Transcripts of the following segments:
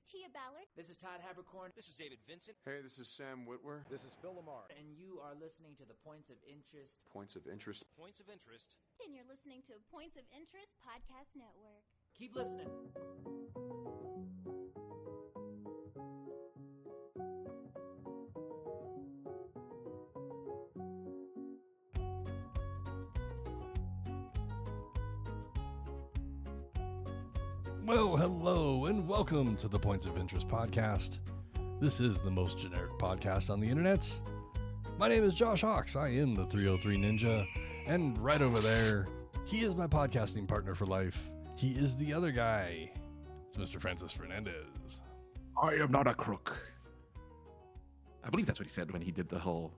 Tia Ballard. This is Todd Habercorn. This is David Vincent. Hey, this is Sam Witwer. This is Phil Lamar. And you are listening to the Points of Interest. Points of Interest. Points of Interest. And you're listening to Points of Interest Podcast Network. Keep listening. Well, hello, and welcome to the Points of Interest podcast. This is the most generic podcast on the internet. My name is Josh Hawks. I am the 303 Ninja, and right over there, he is my podcasting partner for life. He is the other guy. It's Mr. Francis Fernandez. I am not a crook. I believe that's what he said when he did the whole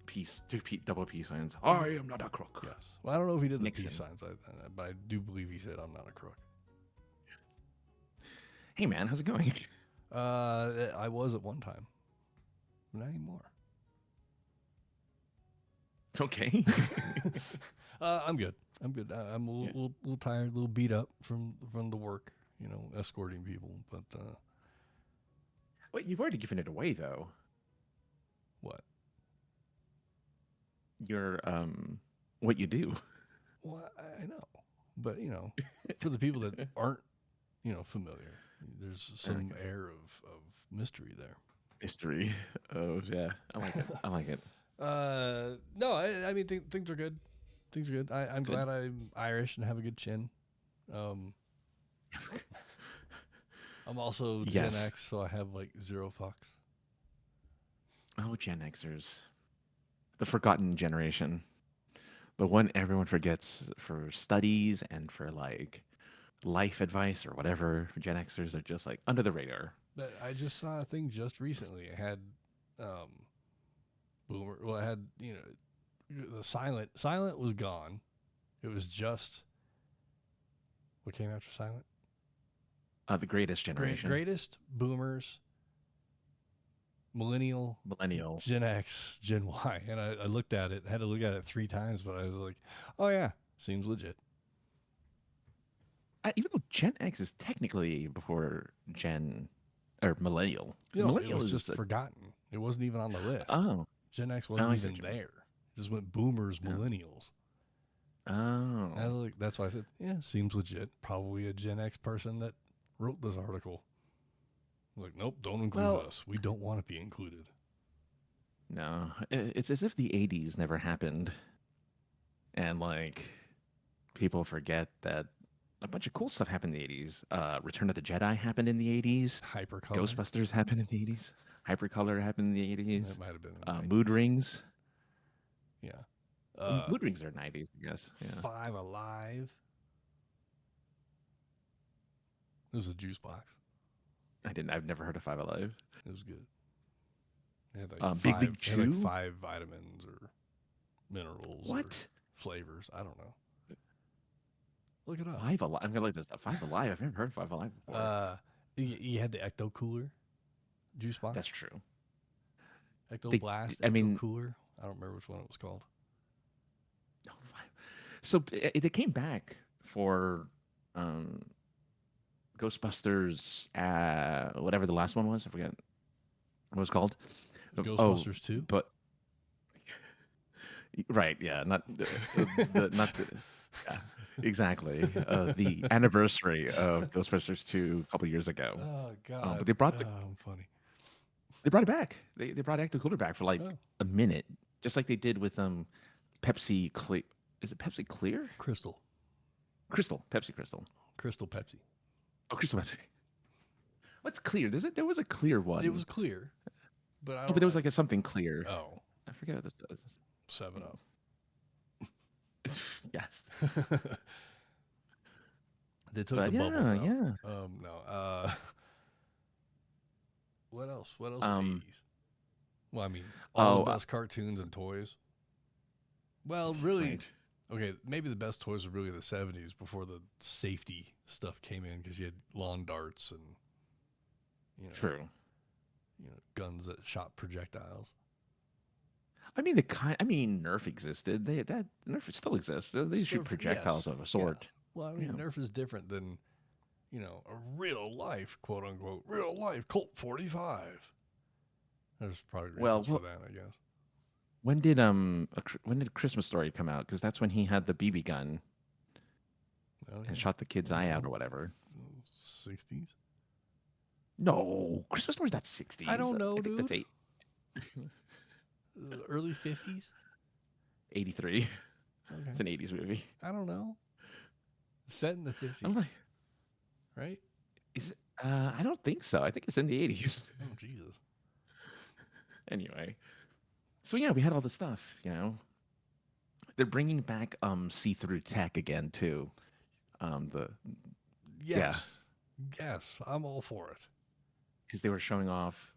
double peace signs. I am not a crook. Yes. Well, I don't know if he did the Nixon. peace signs, but I do believe he said, I'm not a crook. Hey man, how's it going? I was at one time. Not anymore. Okay. I'm good. I'm a little tired, a little beat up from the work, escorting people. But Well, you've already given it away though. what? Your what you do. Well, I know, but for the people that aren't, familiar, there's some air of mystery there. Mystery. Oh yeah, I like it. No, I mean things are good. Things are good. I'm glad I'm Irish and have a good chin. I'm also Gen X, so I have like zero fucks. Oh, Gen Xers, the forgotten generation, the one everyone forgets for studies and for like life advice or whatever. Gen Xers are just like under the radar. But I just saw a thing just recently. It had boomer. Well, it had the silent. Silent was gone. It was just what came after silent. The greatest generation. Greatest boomers. Millennial, Gen X, Gen Y, and I looked at it. Had to look at it 3 times, but I was like, "Oh yeah, seems legit." Even though Gen X is technically before Gen or Millennial. Millennial it was is just forgotten. It wasn't even on the list. Oh, Gen X wasn't even there. It just went boomers, millennials. Oh, I was like, that's why I said, yeah, seems legit. Probably a Gen X person that wrote this article. I was like, nope, don't include us. We don't want to be included. No, it's as if the 80s never happened. And like people forget that a bunch of cool stuff happened in the 80s. Return of the Jedi happened in the 80s. Hypercolor. Ghostbusters happened in the 80s. Hypercolor happened in the 80s. That might have been Mood Rings. Yeah. Mood Rings are 90s, I guess. Yeah. 5 Alive. It was a juice box. I've never heard of 5 Alive. It was good. It had like Big League Chew? It had like 5 vitamins or minerals. What? Or flavors. I don't know. Look it up. 5 Alive. I'm gonna look this up. 5 Alive. I've never heard of 5 Alive before. You had the Ecto Cooler juice box. That's true. Ecto Blast. Cooler. I don't remember which one it was called. No, 5. So they came back for Ghostbusters. Whatever the last one was, I forget what it was called. Ghostbusters 2. But right, yeah, not yeah, exactly. The anniversary of Ghostbusters 2 a couple years ago. Oh God! But they brought I'm funny. They brought it back. They brought Ecto Cooler back for like a minute, just like they did with Pepsi Clear. Is it Pepsi Clear? Crystal. Pepsi Crystal. Crystal Pepsi. Oh, Crystal Pepsi. What's clear? There was a clear one. It was clear, but I don't. But there was like something clear. Oh, I forget what this does. 7-Up. Yes. They took the bubbles out. Yeah. No. What else? What else in the 80s? Well, I mean, all the best cartoons and toys. Well, really, right. Okay, maybe the best toys were really the 70s before the safety stuff came in because you had lawn darts and, True. Guns that shot projectiles. I mean, Nerf existed. Nerf still exists. They shoot projectials of a sort. Yeah. Well, I mean, Nerf is different than, a real life, quote unquote, real life Colt 45. There's probably reasons for that, I guess. when did Christmas Story come out? Because that's when he had the BB gun and shot the kid's eye out or whatever. 60s? No, Christmas Story's not 60s. I don't know, I think dude. that's Early 50s? 83. Okay. It's an 80s movie. I don't know. Set in the 50s, I'm like, right? is it? I don't think so. I think it's in the 80s. Oh, Jesus. Anyway, so yeah, we had all this stuff. They're bringing back see-through tech again too. Yes, I'm all for it. Because they were showing off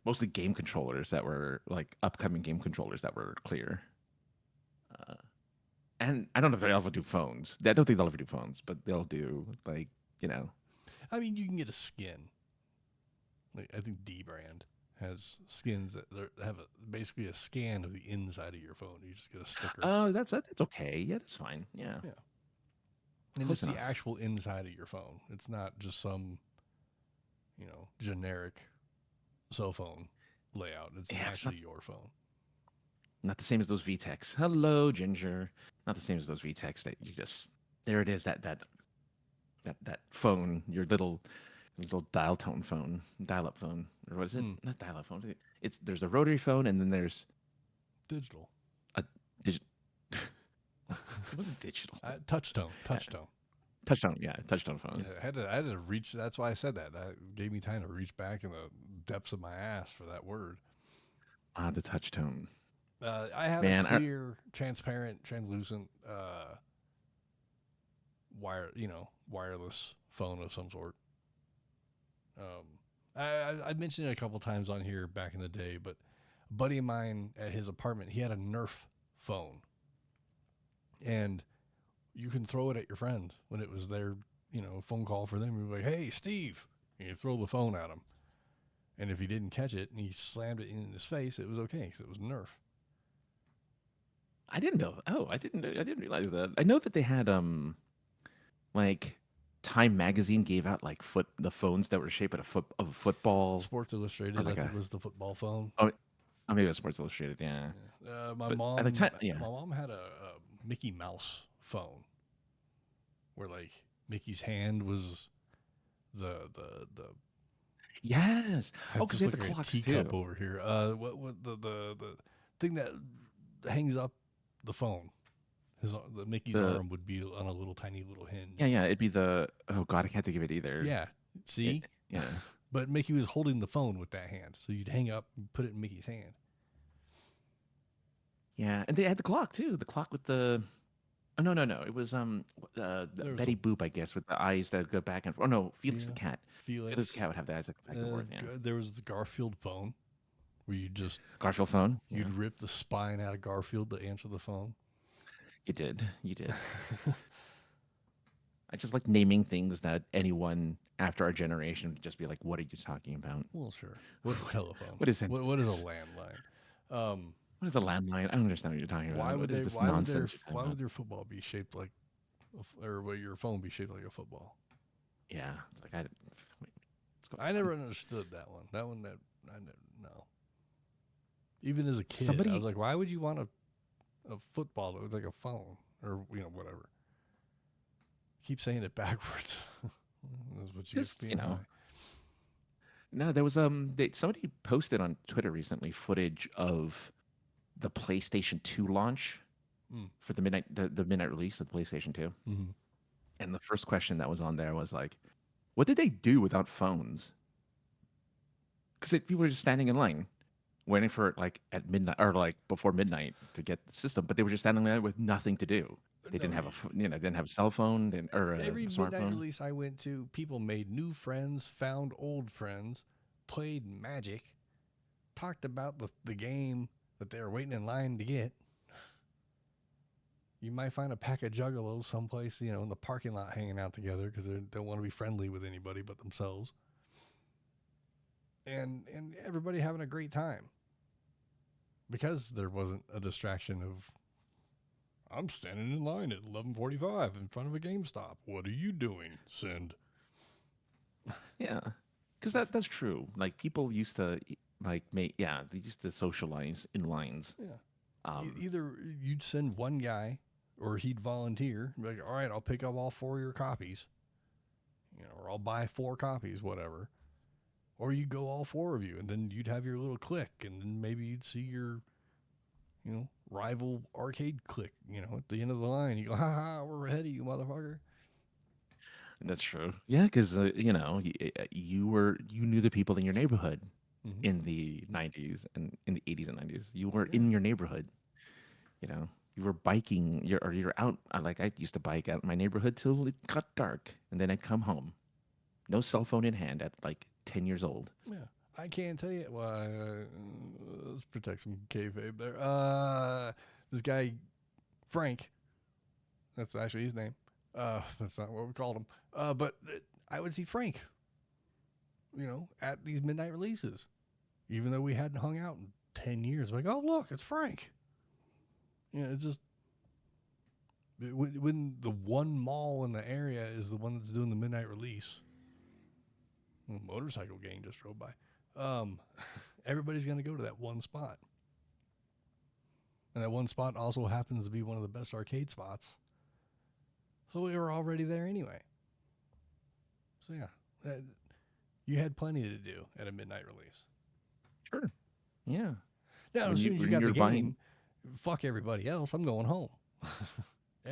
mostly game controllers that were like upcoming game controllers that were clear. And I don't know if they'll ever do phones. I don't think they'll ever do phones, but they'll do I mean, you can get a skin. Like, I think D-Brand has skins that have basically a scan of the inside of your phone. You just get a sticker. Oh, that's okay. Yeah, that's fine. Yeah. And Close it's enough. the actual inside of your phone. It's not just some, generic cell phone layout. It's actually your phone. Not the same as those VTEX. Hello, Ginger. Not the same as those VTEX that you just there it is, that phone, your little dial tone phone, dial-up phone. Or what is it? Not dial-up phone. There's a rotary phone and then there's Digital. it wasn't digital. Touchtone. Touchtone, yeah, touchtone phone. Yeah, I had to reach. That's why I said that. That gave me time to reach back in the depths of my ass for that word. The touchtone. I had a clear, transparent, translucent, wireless phone of some sort. I mentioned it a couple times on here back in the day, but a buddy of mine at his apartment, he had a Nerf phone, and you can throw it at your friend when it was their, phone call for them. You're like, "Hey, Steve," and you throw the phone at him, and if he didn't catch it and he slammed it in his face, it was okay because it was Nerf. I didn't know. Oh, I didn't realize that. I know that they had like Time Magazine gave out like the phones that were shaped of a football. Sports Illustrated, I think, was the football phone. Oh, maybe it was Sports Illustrated. Yeah. My But mom, at the time, yeah. my mom had a Mickey Mouse phone, where like Mickey's hand was the. Yes. Oh, because they had the clocks teacup too. over here. What the thing that hangs up the phone? The Mickey's arm would be on a little tiny little hinge. Yeah. It'd be oh God, I can't think of it either. Yeah. See. Yeah. But Mickey was holding the phone with that hand, so you'd hang up and put it in Mickey's hand. Yeah, and they had the clock too. The clock with the. Oh no! It was Betty Boop, I guess, with the eyes that go back and. Oh no, Felix the cat. Felix the cat would have the eyes that go back and forth. Yeah. There was the Garfield phone, where you just Garfield phone. You'd rip the spine out of Garfield to answer the phone. You did. I just like naming things that anyone after our generation would just be like, "What are you talking about?" Well, sure. What's a telephone? What is it? What is a landline? What is a landline? I don't understand what you're talking about. Why would this nonsense? Why would their football be shaped like, or would your phone be shaped like a football? Yeah, it's like I never understood that one. No. Even as a kid, I was like, why would you want a football that was like a phone or whatever? Keep saying it backwards. That's what you get. No, there was somebody posted on Twitter recently footage of the PlayStation 2 launch for the midnight release of the PlayStation 2. Mm-hmm. And the first question that was on there was like, what did they do without phones? Because people were just standing in line waiting for it like at midnight or like before midnight to get the system, but they were just standing there with nothing to do. They didn't have didn't have a cell phone, every smartphone. midnight release I went to, people made new friends, found old friends, played Magic, talked about the game that they were waiting in line to get. You might find a pack of juggalos someplace, in the parking lot hanging out together because they don't want to be friendly with anybody but themselves. And everybody having a great time. Because there wasn't a distraction of I'm standing in line at 11:45 in front of a GameStop. What are you doing? Send. Yeah, because that's true. Like people used to they used to socialize in lines. Yeah. Um, Either you'd send one guy, or he'd volunteer. Be like, all right, I'll pick up all 4 of your copies. Or I'll buy 4 copies, whatever. Or you go all 4 of you, and then you'd have your little clique, and then maybe you'd see your, rival arcade clique, at the end of the line. You go, ha ha, we're ahead of you, motherfucker. that's true. Yeah, because you knew the people in your neighborhood Mhm. in the 90s and in the 80s and 90s. You were in your neighborhood. You were biking. You're out. Like I used to bike out in my neighborhood till it got dark, and then I'd come home. No cell phone in hand at like 10 years old. Yeah. I can't tell you. Well, let's protect some kayfabe there. This guy, Frank, that's actually his name. That's not what we called him. But I would see Frank, at these midnight releases, even though we hadn't hung out in 10 years. Like, oh, look, it's Frank. It's just when the one mall in the area is the one that's doing the midnight release. Motorcycle gang just drove by. Everybody's going to go to that one spot. And that one spot also happens to be one of the best arcade spots. So we were already there anyway. So yeah, you had plenty to do at a midnight release. Sure. Yeah. Now, as soon as you got the game, fuck everybody else. I'm going home.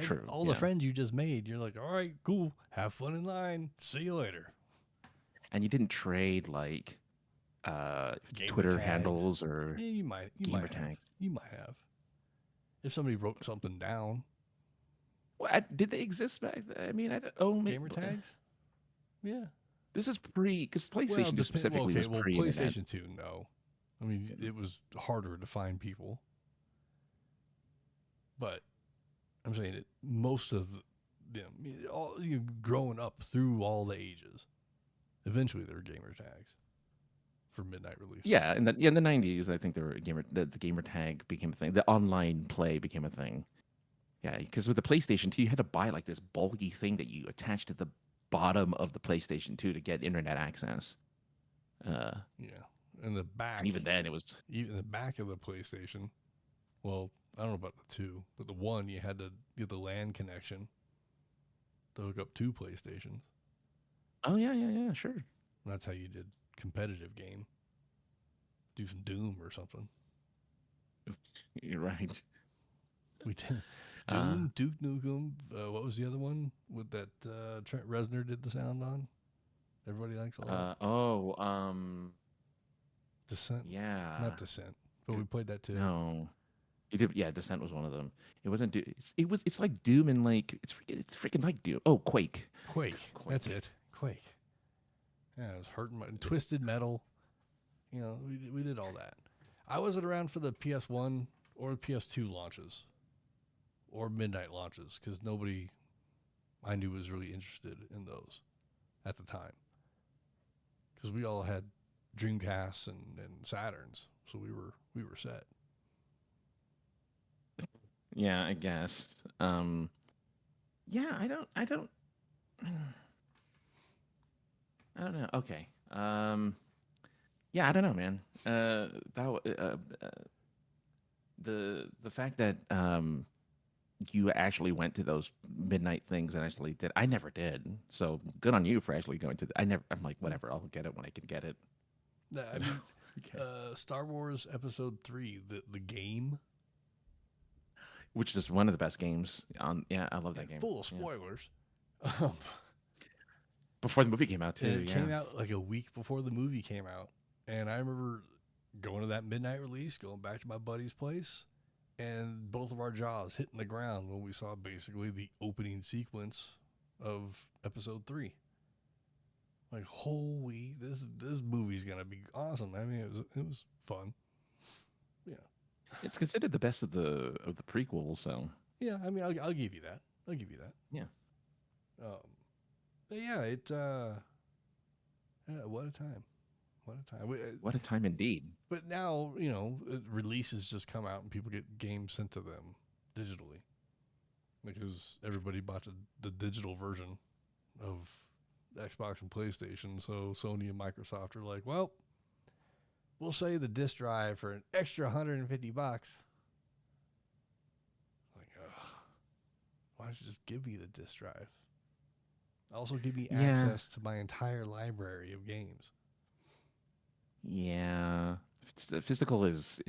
True. All the friends you just made, you're like, all right, cool. Have fun in line. See you later. And you didn't trade like Twitter tags. Handles or you might gamer have. tags. You might have. If somebody wrote something down. Did they exist back then? I mean, I don't. Oh, gamer tags? Yeah. This is because PlayStation specifically was pre. PlayStation 2, no. I mean, it was harder to find people. But I'm saying that most of them, you growing up through all the ages, eventually there were gamer tags for midnight release. Yeah, in the 90s, I think the gamer tag became a thing. The online play became a thing. Yeah, because with the PlayStation 2, you had to buy like this bulky thing that you attached to the bottom of the PlayStation 2 to get internet access. Yeah, in the back. And even then, it was even the back of the PlayStation. Well, I don't know about the 2, but the 1 you had to get the LAN connection to hook up 2 PlayStations. Oh yeah, sure. And that's how you did competitive game. Do some Doom or something. You're right. We did Doom, Duke Nukem. What was the other one with that Trent Reznor did the sound on? Everybody likes all that. Descent. Yeah. Not Descent, but we played that too. No. You did, yeah, Descent was one of them. It wasn't. It's like Doom and like it's freaking like Doom. Oh, Quake. Quake. That's it. Quake. Yeah, it was hurting my Twisted Metal. We did all that. I wasn't around for the PS1 or the PS2 launches or midnight launches because nobody I knew was really interested in those at the time. Because we all had Dreamcasts and Saturns, so we were set. Yeah, I guess. Yeah, I don't know. Okay. Yeah, I don't know, man. The fact that you actually went to those midnight things and actually did. I never did. So good on you for actually going to. I'm like, whatever. I'll get it when I can get it. I mean, Star Wars Episode 3, the game, which is one of the best games. Yeah, I love that game. Full of spoilers. Yeah. Before the movie came out too. It came out like a week before the movie came out, and I remember going to that midnight release, going back to my buddy's place, and both of our jaws hitting the ground when we saw basically the opening sequence of Episode 3. Like, holy, this movie's gonna be awesome. I mean, it was fun. Yeah, it's considered the best of the prequels. So yeah, I mean, I'll give you that. I'll give you that. Yeah. But yeah, what a time. What a time. What a time indeed. But now, releases just come out and people get games sent to them digitally. because everybody bought the digital version of Xbox and PlayStation. So Sony and Microsoft are like, well, we'll sell you the disc drive for an extra $150. Like, why don't you just give me the disc drive? Also give me access to my entire library of games. Yeah. Physical is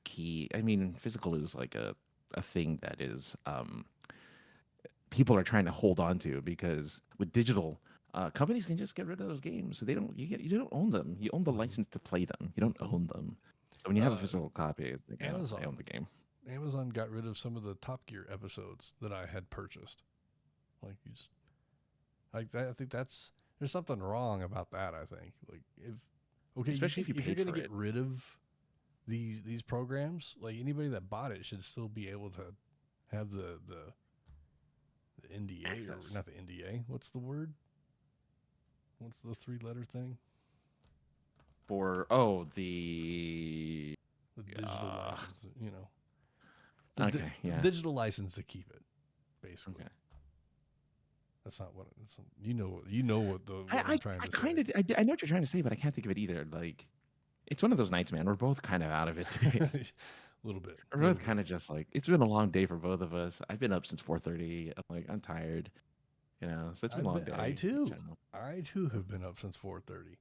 key. I mean, physical is like a thing that is people are trying to hold on to, because with digital, companies can just get rid of those games. So you don't own them. You own the license to play them. You don't own them. So when you have a physical copy, it's like, I own the game. Amazon got rid of some of the Top Gear episodes that I had purchased. Like, you just like that. I think there's something wrong about that. I think, like, Especially if you're going to get rid of these programs, like, anybody that bought it should still be able to have the NDA access. Or not the NDA. What's the word? What's the 3-letter thing? For the digital license, okay, yeah. The digital license to keep it, basically. Okay. That's not what it's. You know what I'm trying to say. I know what you're trying to say, but I can't think of it either. Like, it's one of those nights, man. We're both kind of out of it today. A little bit. We're both kind of just like, it's been a long day for both of us. I've been up since 4:30. I'm tired. So it's been a long day. I too have been up since 4:30.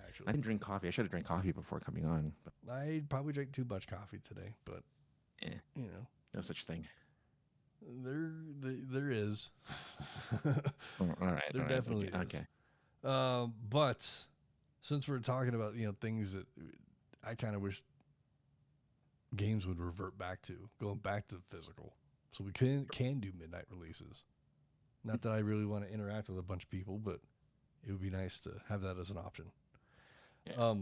Actually, I didn't drink coffee. I should have drank coffee before coming on. But I probably drank too much coffee today, but no such thing. There is. All right. There definitely is. Okay. But since we're talking about things that I kind of wish games would revert back to, going back to physical, so we can do midnight releases. Not that I really want to interact with a bunch of people, but it would be nice to have that as an option. Yeah.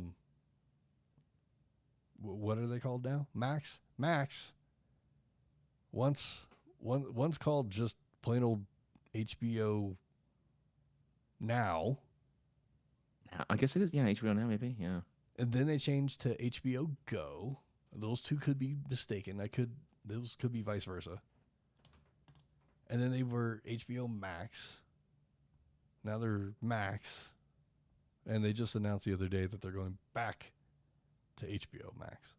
What are they called now? Max. Once called just plain old HBO Now. I guess it is. Yeah, HBO Now, maybe. Yeah. And then they changed to HBO Go. Those two could be mistaken. Those could be vice versa. And then they were HBO Max. Now they're Max. And they just announced the other day that they're going back to HBO Max.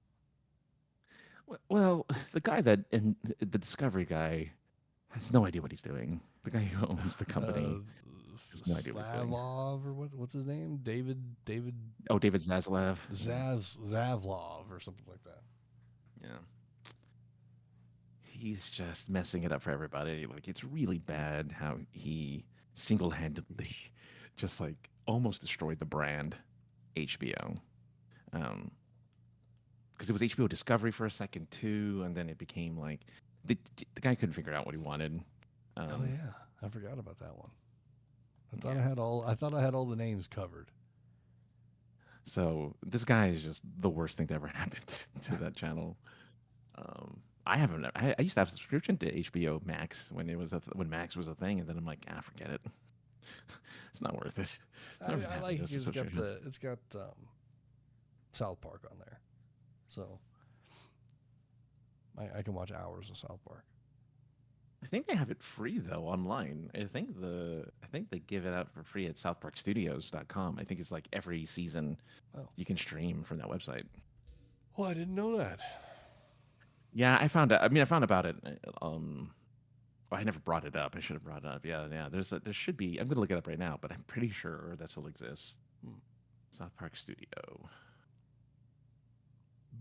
Well, the guy and the Discovery guy has no idea what he's doing. The guy who owns the company has no idea what he's doing. Slavov, or what's his name? David. Oh, David Zaslav. Zavlov or something like that. Yeah. He's just messing it up for everybody. Like, it's really bad how he single-handedly just like almost destroyed the brand HBO. Because it was HBO Discovery for a second too, and then it became like the guy couldn't figure out what he wanted. Oh yeah, I forgot about that one. I thought I had all the names covered. So this guy is just the worst thing that ever happened to that channel. I used to have a subscription to HBO Max when Max was a thing, and then I'm like, forget it. It's not worth it. I like it. It's got South Park on there, so I can watch hours of South Park. I think they have it free though online. I think they give it out for free at southparkstudios.com. I think it's like every season you can stream from that website. Well, I didn't know that. Yeah, I found out. I mean, I found about it. I never brought it up. I should have brought it up. Yeah. There should be. I'm gonna look it up right now, but I'm pretty sure that still exists. South Park Studio.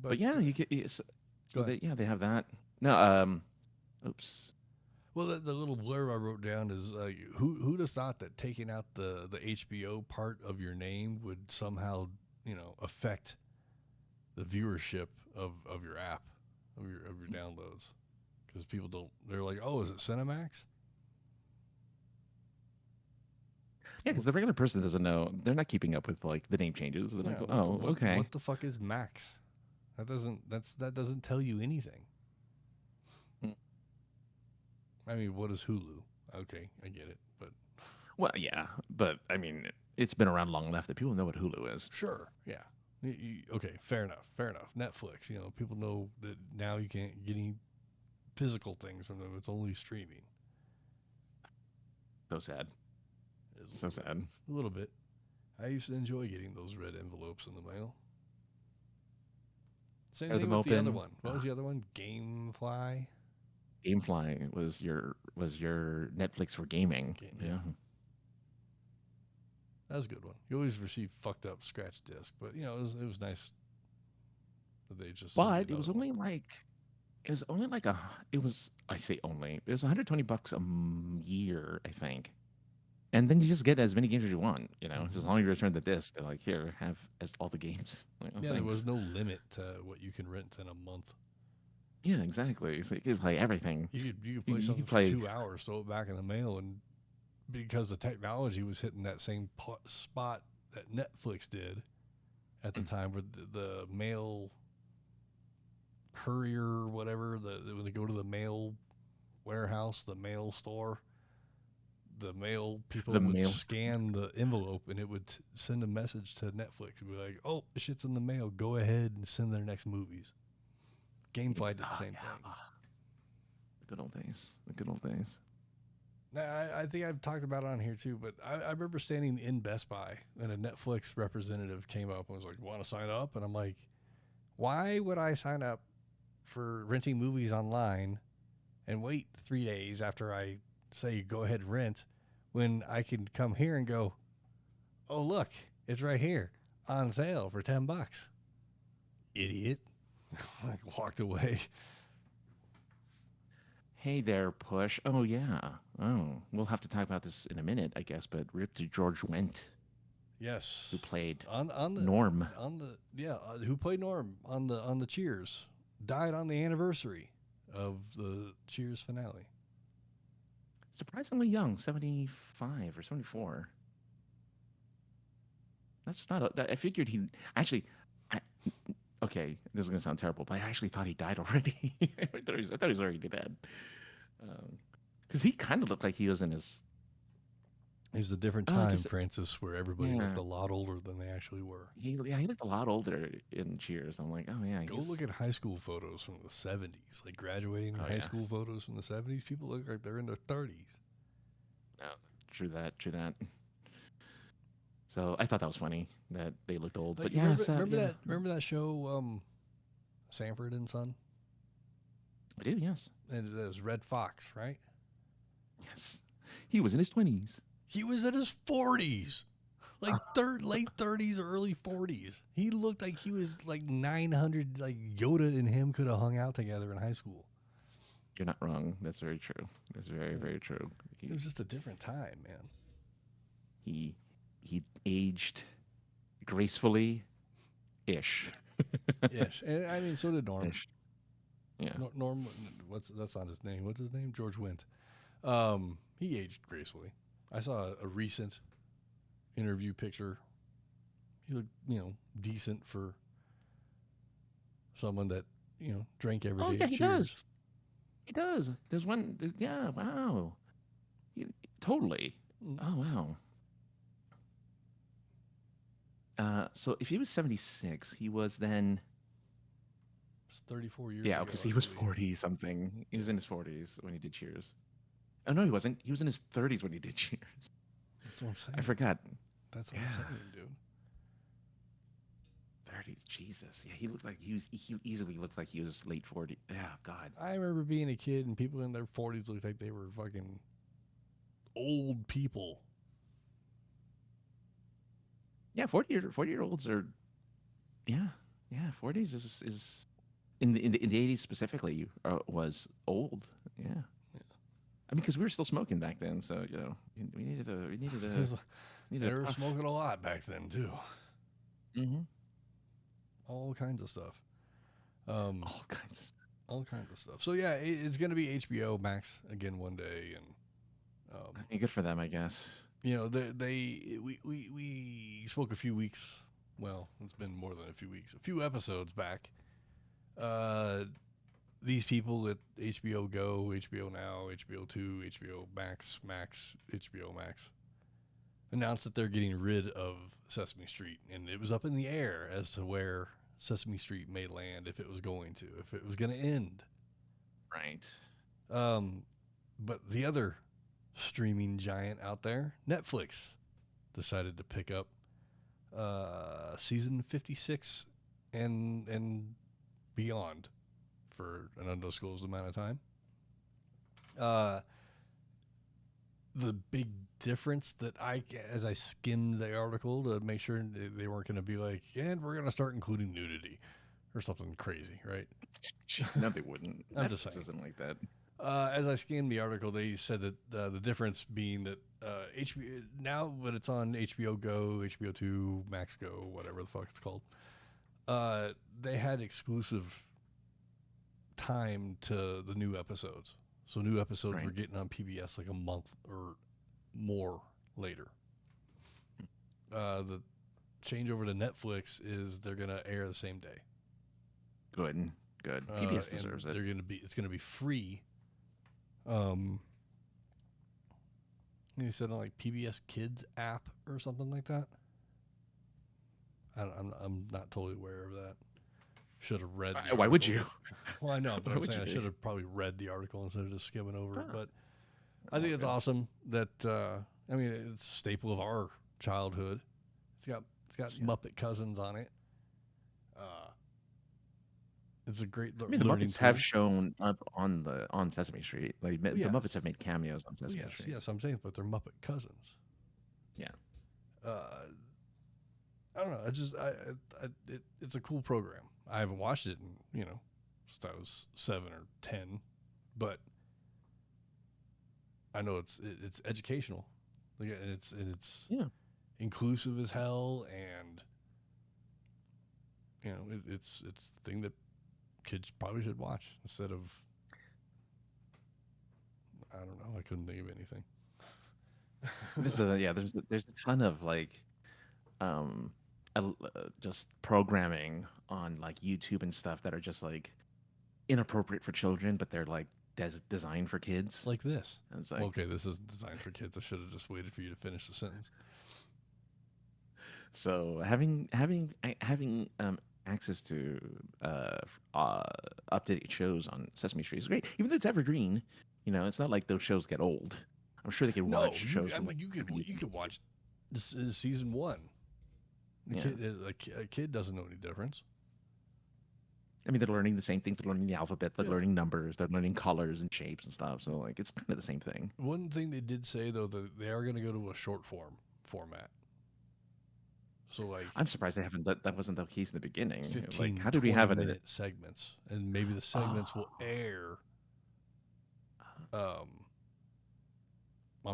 But yeah, you get. They have that. No. Oops. Well, the little blurb I wrote down is who'd have thought that taking out the HBO part of your name would somehow affect the viewership of your app, of your downloads, because people they're like, oh, is it Cinemax? Yeah, because the regular person doesn't know. They're not keeping up with like the name changes. They're like, okay. What the fuck is Max? That doesn't tell you anything. I mean, what is Hulu? Okay, I get it, but well, yeah, but I mean, it's been around long enough that people know what Hulu is. Sure, yeah. Okay, fair enough. Netflix, people know that now you can't get any physical things from them. It's only streaming. So sad. It's So sad. a little bit. I used to enjoy getting those red envelopes in the mail. Same Tear thing them with the other open. one. What was the other one? Gamefly? GameFly was your Netflix for gaming. Yeah. That was a good one. You always receive fucked up scratch disc, but it was nice that they just. But it was only like it was I say only it was $120 a year, I think. And then you just get as many games as you want, as long as you return the disc. They're like, here, have all the games. Like, oh, Yeah, there thanks. was no limit to what you can rent in a month. Yeah, exactly. So you could play everything. You could play You something could play- for 2 hours, throw it back in the mail, and because the technology was hitting that same spot that Netflix did at the time, where the mail courier or whatever, when they go to the mail warehouse, the mail store, the mail people The would mail scan the envelope and it would send a message to Netflix and be like, "Oh, the shit's in the mail. Go ahead and send their next movies." GameFly did the same thing. The good old days. The good old days. Now, I think I've talked about it on here too, but I remember standing in Best Buy and a Netflix representative came up and was like, "Want to sign up?" And I'm like, "Why would I sign up for renting movies online and wait 3 days after I say go ahead and rent when I can come here and go, oh, look, it's right here on sale for $10. Idiot." Like, walked away. Hey there, Push. Oh, yeah. Oh, we'll have to talk about this in a minute, I guess, but rip to George Wendt, Yes. who played on the Norm. Who played Norm on the Cheers, died on the anniversary of the Cheers finale. Surprisingly young, 75 or 74. That's not. I figured he actually. Okay, this is gonna sound terrible, but I actually thought he died already. I thought he was already dead. Because he kind of looked like he was in his. It was a different Oh, time, 'cause- Francis, where everybody Yeah. looked a lot older than they actually were. He looked a lot older in Cheers. I'm like, oh yeah. Go look at high school photos from the 70s, like graduating Oh, high yeah. school photos from the 70s. People look like they're in their 30s. Oh, true that. So I thought that was funny that they looked old. Like, But yeah, remember that show, Sanford and Son? I do. Yes. And it was Red Fox, right? Yes. He was in his 20s. He was in his 40s, like late 30s or early 40s. He looked like he was like 900. Like Yoda and him could have hung out together in high school. You're not wrong. That's very true. That's very, very true. It was just a different time, man. He aged gracefully, ish. Yes, and I mean, so did Norm. Ish. Yeah. Norm, that's not his name. What's his name? George Wendt. He aged gracefully. I saw a recent interview picture. He looked, decent for someone that, drank every day. Oh yeah, at he Cheers. does. He does. There's one. Yeah. Wow. Totally. Mm. Oh wow. So if he was 76, he was then. It's 34 years Yeah, ago. because I he was believe. 40 something. He was in his 40s when he did Cheers. Oh no, he wasn't. He was in his 30s when he did Cheers. That's what I'm saying. I forgot. That's what I'm Yeah. saying, dude. 30s. Jesus. Yeah, he looked like he easily looked like he was late 40. Yeah, God. I remember being a kid and people in their 40s looked like they were fucking old people. Yeah, 40-year-olds are. Yeah, 40s is in the 80s specifically was old. Yeah. I mean, because we were still smoking back then, so we needed They were puff. smoking a lot back then too. Mhm. All kinds of stuff. All kinds of stuff. All kinds of stuff. So yeah, it's going to be HBO Max again one day, and I mean, good for them, I guess. we spoke a few weeks. Well, it's been more than a few episodes back. These people at HBO Go, HBO Now, HBO 2, HBO Max, HBO Max announced that they're getting rid of Sesame Street, and it was up in the air as to where Sesame Street may land, if it was going to end. Right. But the other streaming giant out there, Netflix, decided to pick up season 56 and beyond for an undisclosed amount of time. The big difference that as I skimmed the article to make sure they weren't going to be like, and we're going to start including nudity or something crazy, right? No, they wouldn't. I'm just Netflix saying. isn't like that. As I skimmed the article, they said that the difference being that HBO now, but it's on HBO Go, HBO 2, Max Go, whatever the fuck it's called. They had exclusive time to the new episodes. So new episodes Right. were getting on PBS like a month or more later. The change over to Netflix is they're going to air the same day. Good. PBS deserves it. It's going to be free. You said on like PBS Kids app or something like that. I'm not totally aware of that. Should have read. Why would you? Well, I know, but Why I'm would saying you I be? should have probably read the article instead of just skimming over it. Huh. But I think it's awesome that I mean it's a staple of our childhood. It's got Muppet Cousins on it. It's a great I mean, the learning Muppets tool. have shown up on Sesame Street. Like the yes. Muppets have made cameos on Sesame Yes, Street. yes, I'm saying, but they're Muppet Cousins. Yeah. I don't know. It's a cool program. I haven't watched it in, since I was 7 or 10, but I know it's educational. Like, and it's Yeah. inclusive as hell, and it's the thing that kids probably should watch instead of, I don't know. I couldn't think of anything. There's a ton of like just programming on like YouTube and stuff that are just like inappropriate for children, but they're like designed for kids. Like this. And it's like, Okay, this is designed for kids. I should have just waited for you to finish the sentence. so having access to updated shows on Sesame Street is great, even though it's evergreen. It's not like those shows get old. I'm sure they can watch shows. You could watch. This is season 1. Yeah. A kid doesn't know any difference. I mean, they're learning the same things. They're learning the alphabet. They're Yeah. learning numbers. They're learning colors and shapes and stuff. So like, it's kind of the same thing. One thing they did say though that they are going to go to a short format. So like I'm surprised they haven't. That wasn't the case in the beginning. 15, Like, how did we have it? 20-minute segments, and maybe the segments will air on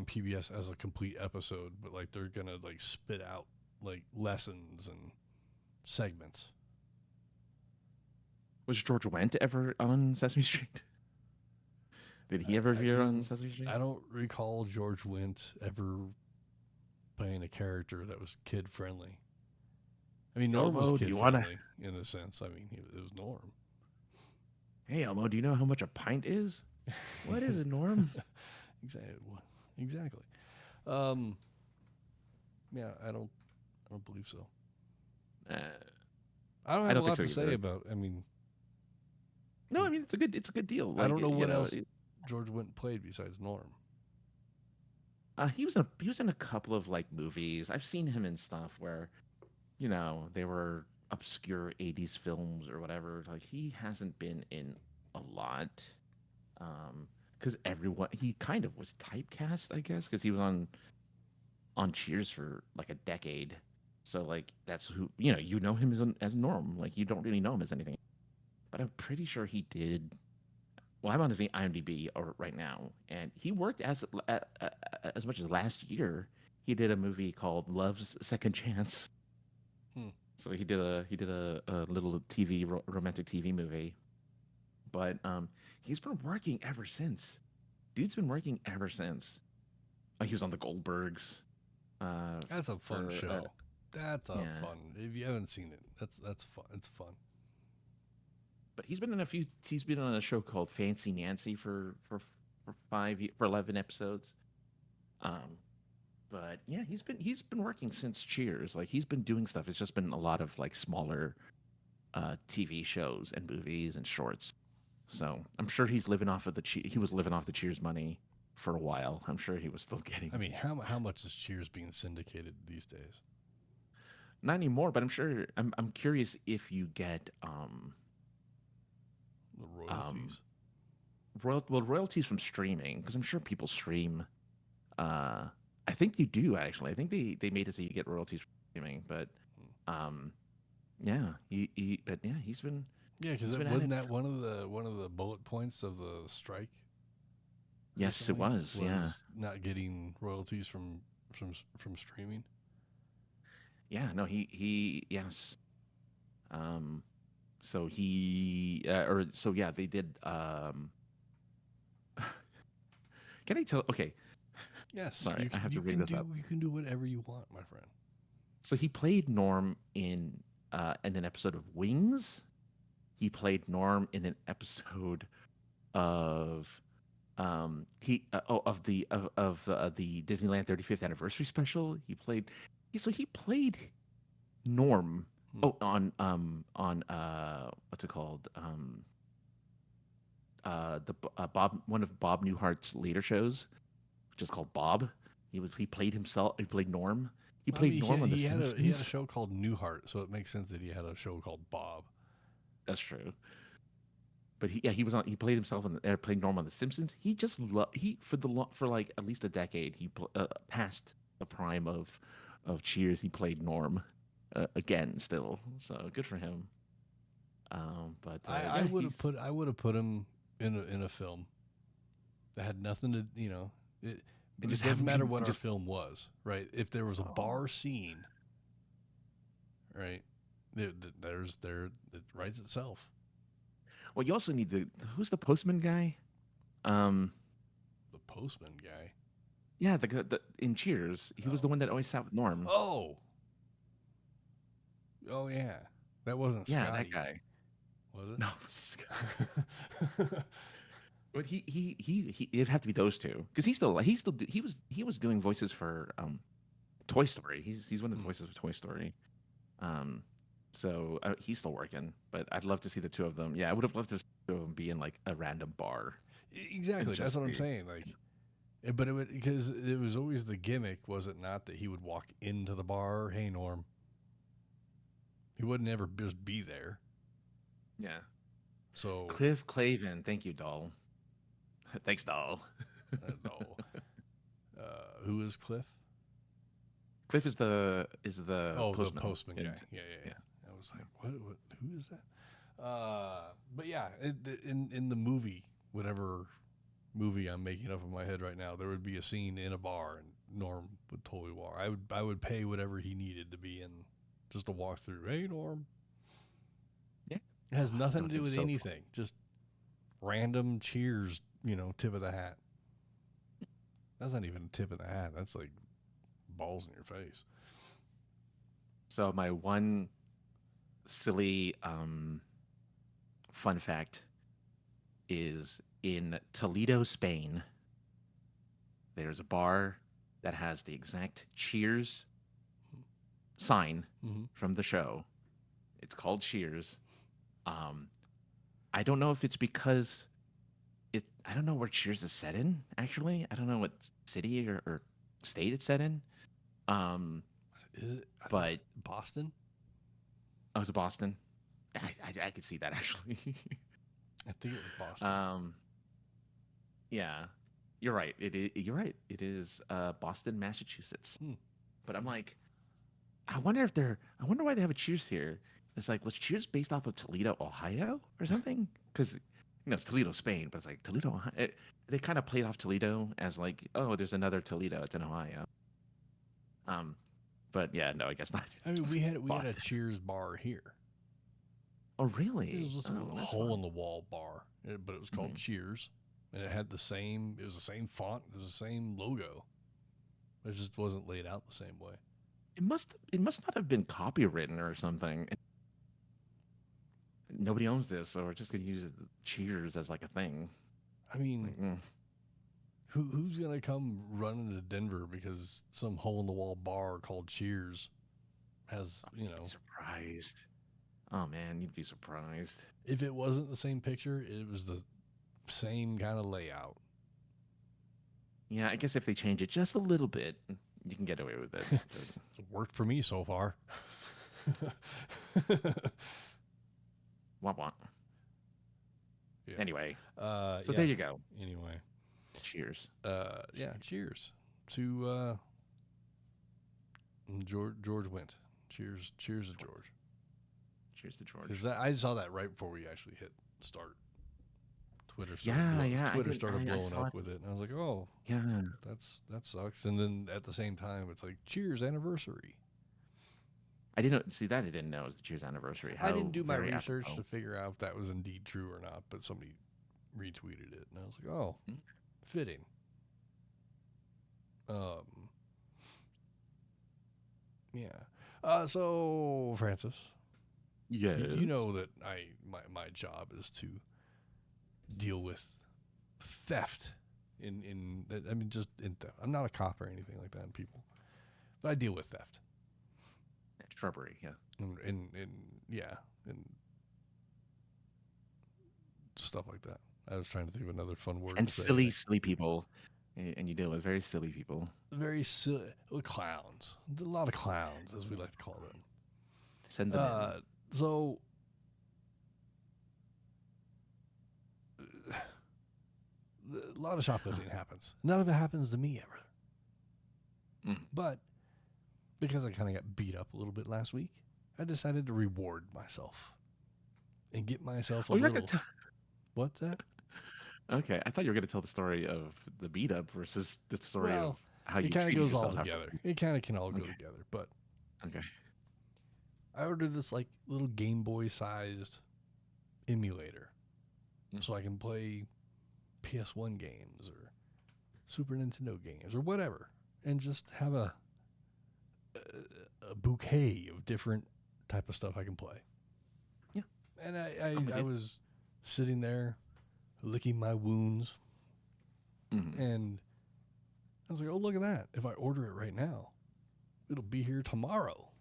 PBS as a complete episode, but like they're gonna like spit out like lessons and segments. Was George Wendt ever on Sesame Street? Did he ever appear on Sesame Street? I don't recall George Wendt ever playing a character that was kid friendly. I mean, Norm Elmo, was do kid you wanna- friendly in a sense. I mean, it was Norm. Hey, Elmo, do you know how much a pint is? What is it, Norm? Exactly. Yeah, I don't believe so. I don't have a think lot so to say either. about. I mean, No, I mean it's a good deal. I don't know you what else George Wendt played besides Norm. He was in a couple of like movies. I've seen him in stuff where, they were obscure '80s films or whatever. Like he hasn't been in a lot, because he kind of was typecast, I guess, because he was on Cheers for like a decade. So like that's who you know him as Norm. Like you don't really know him as anything. But I'm pretty sure he did. Well, I'm on his IMDb right now, and he worked as much as last year. He did a movie called Love's Second Chance. So he did a little romantic TV movie. But he's been working ever since. Dude's been working ever since. He was on the Goldbergs. That's a fun for, show. That's a yeah. fun. If you haven't seen it, that's fun. It's fun. But he's been in he's been on a show called Fancy Nancy for 11 episodes. But yeah, he's been working since Cheers. Like he's been doing stuff. It's just been a lot of like smaller TV shows and movies and shorts. So I'm sure he's living off of he was living off the Cheers money for a while. I'm sure he was still getting. I mean, how much is Cheers being syndicated these days? Not anymore, but I'm sure. I'm curious if you get The royalties. royalties from streaming, because I'm sure people stream. I think you do actually. I think they made it so you get royalties from streaming, but yeah, he's been. Yeah, because he's been at wasn't it that one of the bullet points of the strike? Yes, it recently? was. Yeah, Not getting royalties from streaming. yeah. No, he yes. So he or so yeah, they did. Can I tell? Okay, Yes. sorry, I have to bring this up. You can do whatever you want, my friend. So he played Norm in an episode of Wings. He played Norm in an episode of of the Disneyland 35th anniversary special. He played Norm. Oh, on what's it called? Bob, one of Bob Newhart's later shows, which is called Bob. He played himself. He played Norm. He played Norm on The Simpsons. He had a show called Newhart, so it makes sense that he had a show called Bob. That's true. But he played himself played Norm on The Simpsons. He just for like at least a decade. He past the prime of Cheers. He played Norm again still. So good for him. But I would have put him in a film that had nothing to it just doesn't matter what our film was, right? If there was a bar scene, right, it writes itself. Well, you also need who's the postman guy? The postman guy. Yeah, the in Cheers, he was the one that always sat with Norm. Oh yeah, that wasn't Scotty. Yeah, that guy. Was it? No, it was Scotty. But it'd have to be those two, because he was doing voices for Toy Story. He's one of the voices of Toy Story. So he's still working, but I'd love to see the two of them. Yeah, I would have loved to see the two of them be in like a random bar. Exactly, that's what I'm saying. Like, but because it was always the gimmick, was it not, that he would walk into the bar? Hey, Norm. He wouldn't ever just be there. Yeah. So Cliff Clavin, thank you, doll. Thanks, doll. Doll. Who is Cliff? Cliff is the postman. The postman guy. Yeah. I was like, what? Who is that? But yeah, in the movie, whatever movie I'm making up in my head right now, there would be a scene in a bar, and Norm would totally walk. I would pay whatever he needed to be in, just to walk through. Hey, Norm. Yeah, it has nothing to do with anything. Just random Cheers, tip of the hat. That's not even a tip of the hat. That's like balls in your face. So my one silly fun fact is, in Toledo, Spain, there's a bar that has the exact Cheers sign from the show. It's called Cheers. I don't know if it's because I don't know where Cheers is set in, actually. I don't know what city or state it's set in. Is it? But Boston? Oh, is it Boston? I could see that, actually. I think it was Boston. Yeah, you're right. You're right. It is Boston, Massachusetts. But I'm like, I wonder why they have a Cheers here. It's like, was Cheers based off of Toledo, Ohio, or something? Because it's Toledo, Spain, but it's like Toledo, Ohio. They kind of played off Toledo as like, oh, there's another Toledo. It's in Ohio. But yeah, no, I guess not. I mean, we had a Cheers bar here. Oh, really? It was just a hole in the wall bar, but it was called Cheers, and it had the same. It was the same font. It was the same logo. It just wasn't laid out the same way. It must not have been copywritten or something. Nobody owns this, so we're just gonna use Cheers as like a thing. I mean, who's gonna come running to Denver because some hole in the wall bar called Cheers has Surprised. Oh man, you'd be surprised. If it wasn't the same picture, it was the same kind of layout. Yeah, I guess if they change it just a little bit, you can get away with it. It worked for me so far. Womp womp. Yeah. Anyway, So so there you go. Anyway, Cheers. yeah. Cheers to George went. Cheers to George. Cheers to George. Because I saw that right before we actually hit start. Twitter started blowing up with it, and I was like, "Oh, Yeah. that sucks." And then at the same time, it's like, "Cheers anniversary." I didn't see that. I didn't know it was the Cheers anniversary. I didn't do my very research apropos. to figure out if that was indeed true or not, but somebody retweeted it, and I was like, "Oh, fitting." Yeah. So Francis, Yeah. you know that my job is to deal with theft in just in theft. I'm not a cop or anything like that, people, but I deal with theft. Shrubbery. Yeah. And stuff like that. I was trying to think of another fun word. And to say. silly people. And you deal with very silly people. Very silly clowns. A lot of clowns, as we like to call them. Send them in. So a lot of shoplifting happens. None of it happens to me ever. But because I kind of got beat up a little bit last week, I decided to reward myself and get myself a little. What's that? Okay, I thought you were going to tell the story of the beat up versus the story of how you it kind of treated goes yourself all together. It kind of can all go together. But Okay. I ordered this like little Game Boy sized emulator so I can play PS1 games or Super Nintendo games or whatever, and just have a bouquet of different type of stuff I can play. Yeah. And I was sitting there licking my wounds, and I was like, "Oh, look at that! If I order it right now, it'll be here tomorrow,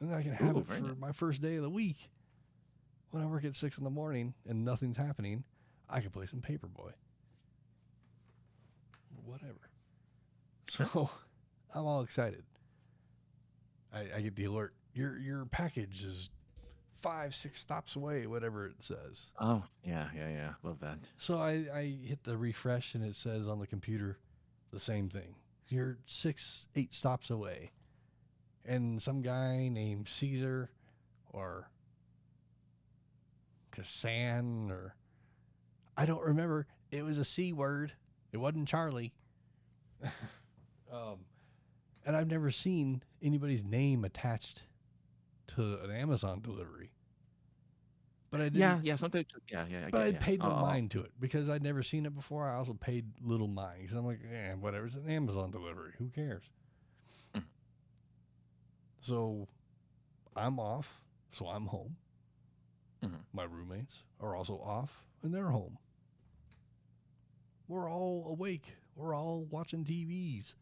and I can have it for my first day of the week. When I work at 6 a.m. and nothing's happening, I can play some Paperboy, or whatever." So I'm all excited. I get the alert. Your package is 5-6 stops away, whatever it says. Oh, yeah. Love that. So I hit the refresh, and it says on the computer the same thing. You're 6-8 stops away. And some guy named Caesar or Cassan, or I don't remember. It was a C word. It wasn't Charlie. And I've never seen anybody's name attached to an Amazon delivery. But I did. Yeah. Something. Yeah. But I paid no mind to it because I'd never seen it before. I also paid little mind because I'm like, whatever. It's an Amazon delivery. Who cares? So I'm off. So I'm home. My roommates are also off, and they're home. We're all awake. We're all watching TVs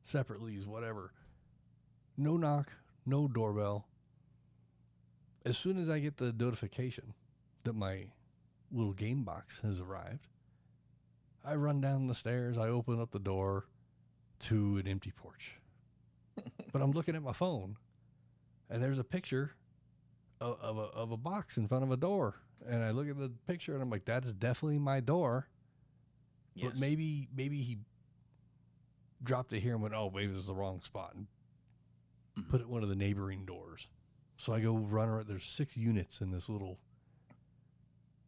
separately, whatever. No knock, no doorbell. As soon as I get the notification that my little game box has arrived, I run down the stairs. I open up the door to an empty porch. But I'm looking at my phone, and there's a picture of a box in front of a door. And I look at the picture, and I'm like, that's definitely my door. Yes. But maybe he dropped it here and went, oh, maybe this is the wrong spot, and put it in one of the neighboring doors. So I go run around. There's 6 units in this little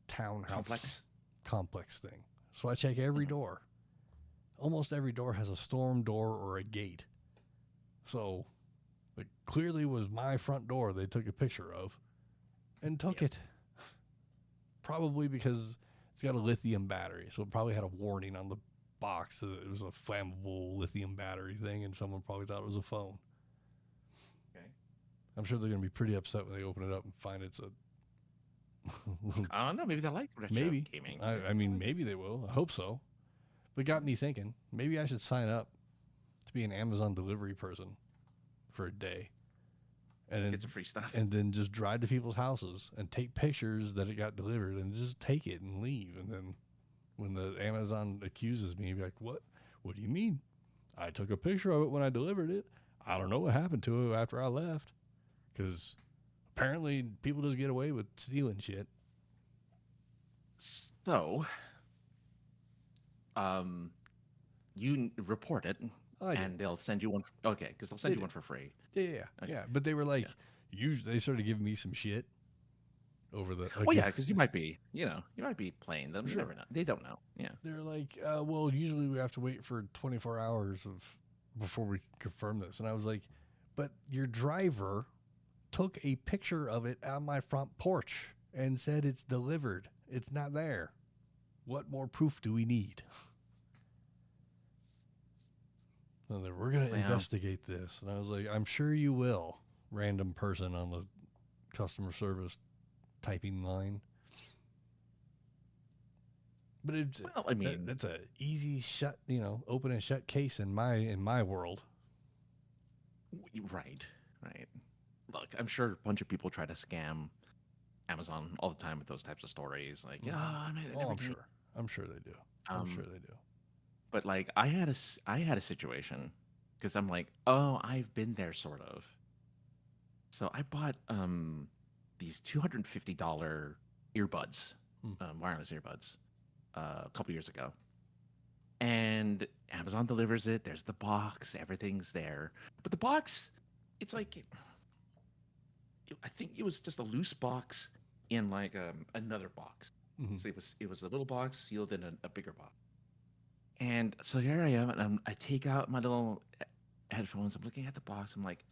townhouse complex thing. So I check every door. Almost every door has a storm door or a gate. So it clearly was my front door they took a picture of and took it. Probably because it's got a lithium battery. So it probably had a warning on the box that it was a flammable lithium battery thing, and someone probably thought it was a phone. I'm sure they're going to be pretty upset when they open it up and find it's a I don't know. Maybe they like retro gaming. I mean, maybe they will. I hope so. But it got me thinking, maybe I should sign up to be an Amazon delivery person for a day and then Get some free stuff. and then just drive to people's houses and take pictures that it got delivered and just take it and leave. And then when the Amazon accuses me, be like, what do you mean? I took a picture of it when I delivered it. I don't know what happened to it after I left, because apparently people just get away with stealing shit. So, you report it, I did. and they'll send you one. Okay, because they'll send They you one did. for free. Yeah. Okay. Yeah. But they were like, usually they started giving me some shit over the. Well, yeah, because you might be playing them. You Sure. never know. They don't know. Yeah. They're like, well, usually we have to wait for 24 hours before we confirm this. And I was like, but your driver took a picture of it on my front porch and said it's delivered. It's not there. What more proof do we need? And we're going to investigate this. And I was like, I'm sure you will, random person on the customer service typing line. But it's, Well, I mean, that's a easy shut, open and shut case in my world. Right. Look, I'm sure a bunch of people try to scam Amazon all the time with those types of stories. Like, I made it. Oh, I'm sure they do. I'm sure they do. But like, I had a situation because I'm like, oh, I've been there sort of. So I bought these $250 earbuds, wireless earbuds, a couple years ago, and Amazon delivers it. There's the box, everything's there, but the box, it's like, I think it was just a loose box in like another box. Mm-hmm. So it was a little box sealed in a bigger box. And so here I am, and I take out my little headphones. I'm looking at the box. I'm like,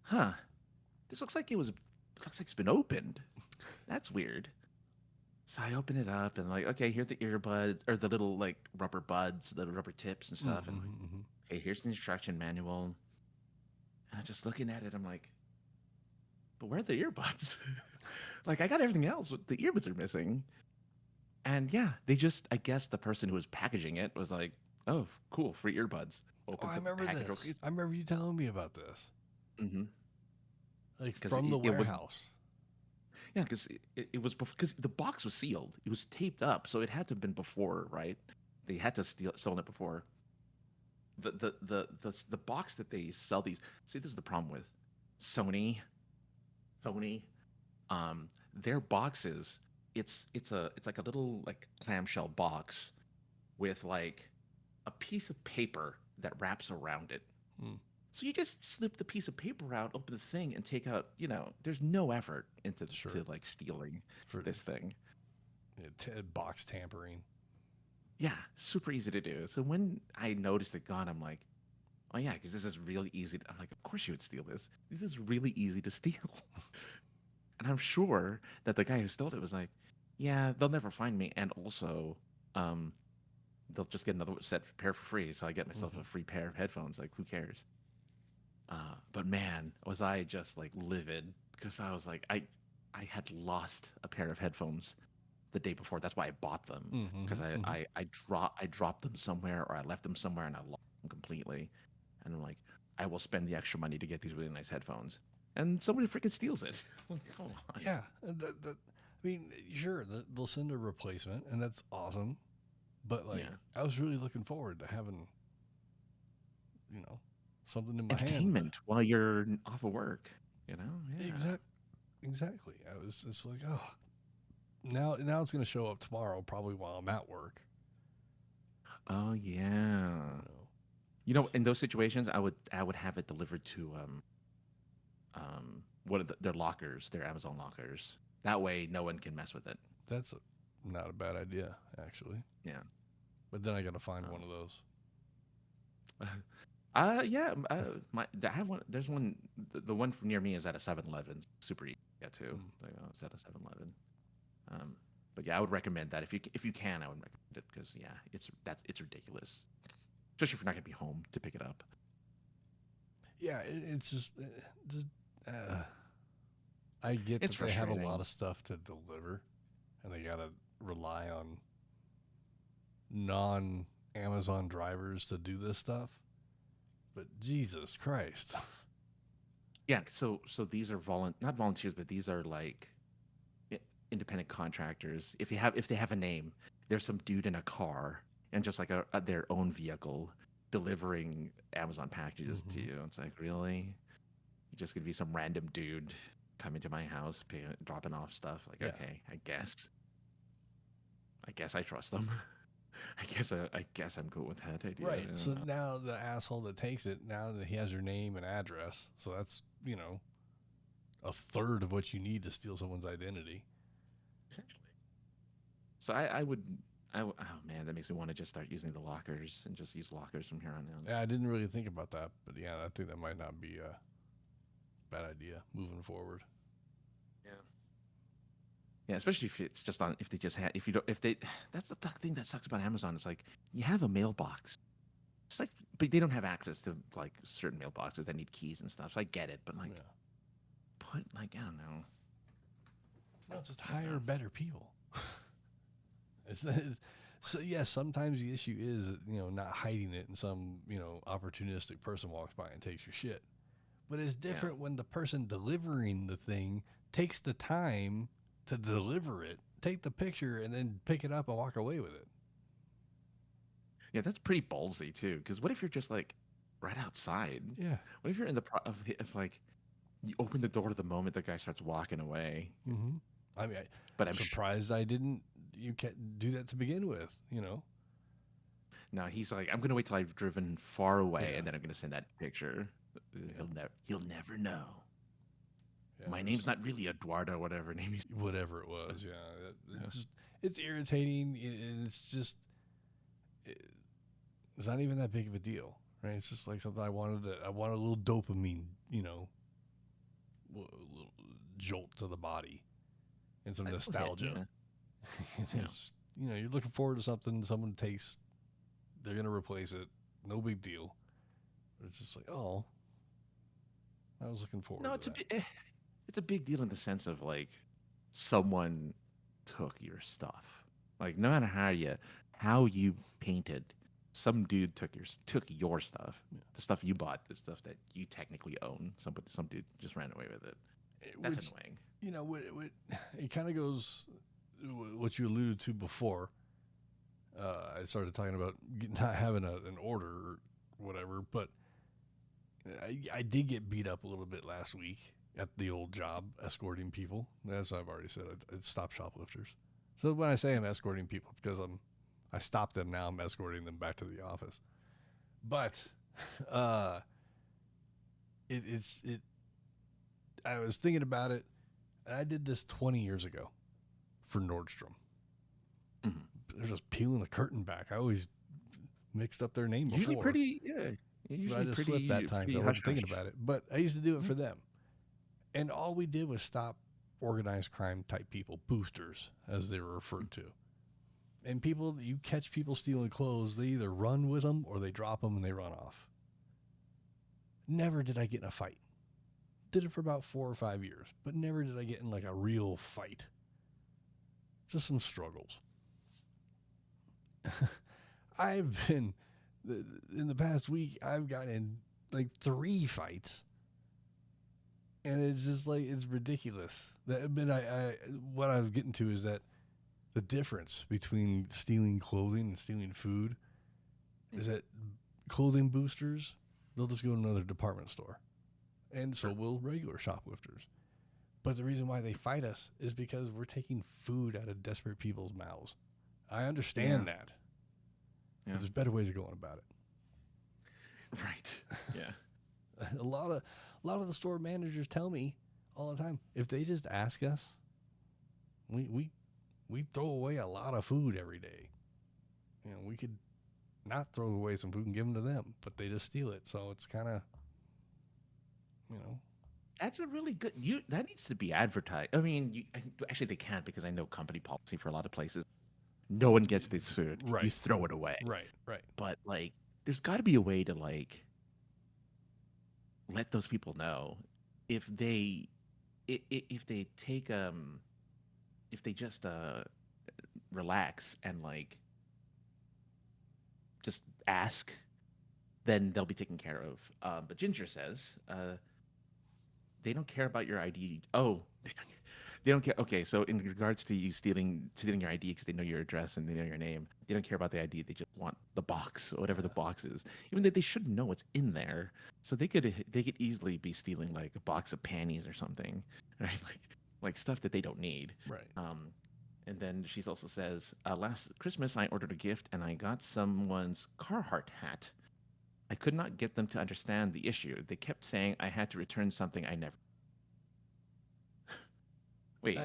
huh, this looks like it's been opened. That's weird. So I open it up and like, okay, here's the earbuds or the little like rubber buds, the rubber tips and stuff. And like, okay, here's the instruction manual. And I'm just looking at it. I'm like, but where are the earbuds? Like, I got everything else, but the earbuds are missing. And yeah, I guess the person who was packaging it was like, oh, cool, free earbuds. I remember this. I remember you telling me about this. Mm-hmm. Like from the warehouse. Yeah, because it was because the box was sealed. It was taped up, so it had to have been before, right? They had to sell it before. The box that they sell these. See, this is the problem with Sony. Their boxes. It's like a little like clamshell box with like a piece of paper that wraps around it. So you just slip the piece of paper out, open the thing, and take out. There's no effort into to like stealing for this thing. Yeah, box tampering. Yeah, super easy to do. So when I noticed it gone, I'm like, oh yeah, because this is really easy. I'm like, of course you would steal this. This is really easy to steal. And I'm sure that the guy who stole it was like, yeah, they'll never find me. And also, they'll just get another pair for free. So I get myself a free pair of headphones. Like, who cares? But man, was I just like livid because I was like, I had lost a pair of headphones the day before. That's why I bought them because I dropped them somewhere or I left them somewhere and I lost them completely. And I'm like, I will spend the extra money to get these really nice headphones. And somebody freaking steals it. Come on. Yeah. I mean, sure, they'll send a replacement, and that's awesome. But, like, I was really looking forward to having, something in my hand. Entertainment while you're off of work, Yeah. Exactly. It's like, oh, now it's going to show up tomorrow, probably while I'm at work. Oh, yeah. In those situations, I would have it delivered to one of their lockers, their Amazon lockers. That way, no one can mess with it. That's not a bad idea, actually. Yeah. But then I got to find one of those. Yeah. I have one. There's one. The one near me is at a 7-Eleven. Super easy to get to. It's at a 7-Eleven. But yeah, I would recommend that if you can. I would recommend it because it's ridiculous, especially if you're not gonna be home to pick it up. Yeah, it's just I get that they have a lot of stuff to deliver, and they gotta rely on non-Amazon drivers to do this stuff. But Jesus Christ. Yeah, so these are not volunteers, but these are like i- independent contractors. If they have a name, there's some dude in a car and just like their own vehicle delivering Amazon packages to Mhm. you. It's like, really? You're just gonna be some random dude coming to my house, dropping off stuff. Like, Yeah. okay, I guess I trust them. I guess I'm cool with that idea. Right. I don't So know. now the asshole that takes it, now that he has your name and address, so that's, a third of what you need to steal someone's identity. Essentially. So I would. Oh man, that makes me want to just start using the lockers and just use lockers from here on out. Yeah, I didn't really think about that, but yeah, I think that might not be a bad idea moving forward. Yeah. Yeah, especially if it's just on if they just had if you don't if they that's the thing that sucks about Amazon. It's like you have a mailbox. It's like but they don't have access to like certain mailboxes that need keys and stuff. So I get it, but like Yeah. put like I don't know. No, just hire better people. it's, so yeah, sometimes the issue is not hiding it and some opportunistic person walks by and takes your shit. But it's different when the person delivering the thing takes the time to deliver it, take the picture, and then pick it up and walk away with it. Yeah, that's pretty ballsy too. Because what if you're just like right outside? Yeah. What if you're in the if like you open the door the moment the guy starts walking away? Mm-hmm. I mean, But I'm surprised I didn't. You can't do that to begin with. No, he's like, I'm gonna wait till I've driven far away, Yeah. and then I'm gonna send that picture. He'll never know. Yeah, My name's not really Eduardo, whatever name he's. whatever it was. Yeah, it's irritating, and it's just it's not even that big of a deal, right? It's just like something I wanted a little dopamine, a little jolt to the body, and some nostalgia. It's, you're looking forward to something someone takes, they're gonna replace it, no big deal. But it's just like, oh, I was looking forward. No, to it's a big deal in the sense of like someone took your stuff. Like no matter how you painted, some dude took your stuff, the stuff you bought, the stuff that you technically own. Some dude just ran away with it. That's annoying. It kind of goes what you alluded to before. I started talking about not having an order or whatever, but I did get beat up a little bit last week at the old job escorting people. As I've already said, I stopped shoplifters. So when I say I'm escorting people, it's because I stopped them. Now I'm escorting them back to the office. But I was thinking about it, and I did this 20 years ago for Nordstrom. Mm-hmm. They're just peeling the curtain back. I always mixed up their name before. Usually pretty, yeah. But I just slipped that time, so I wasn't thinking about it. But I used to do it for them. And all we did was stop organized crime type people, boosters, as they were referred to. And you catch people stealing clothes, they either run with them or they drop them and they run off. Never did I get in a fight. Did it for about 4 or 5 years, but never did I get in like a real fight. Just some struggles. I've been, in the past week, I've gotten in like 3 fights. And it's just like, it's ridiculous. But what I'm getting to is that the difference between stealing clothing and stealing food is that clothing boosters, they'll just go to another department store. And so will regular shoplifters. But the reason why they fight us is because we're taking food out of desperate people's mouths. I understand that. Yeah. But there's better ways of going about it. Right. Yeah. A lot of the store managers tell me all the time, if they just ask us, we throw away a lot of food every day. We could not throw away some food and give them to them, but they just steal it. So it's kind of, That's a really good. That needs to be advertised. I mean, actually they can't because I know company policy for a lot of places. No one gets this food. Right. You throw it away. Right. But like, there's got to be a way to like let those people know if they take if they just relax and like just ask, then they'll be taken care of. But Ginger says they don't care about your ID. Oh, they don't care. Okay, so in regards to you stealing your ID because they know your address and they know your name, they don't care about the ID. They just want the box, or whatever the box is. Even though they should know what's in there, so they could easily be stealing like a box of panties or something, right? Like stuff that they don't need. Right. And then she also says, last Christmas I ordered a gift and I got someone's Carhartt hat. I could not get them to understand the issue. They kept saying I had to return something I never. Wait.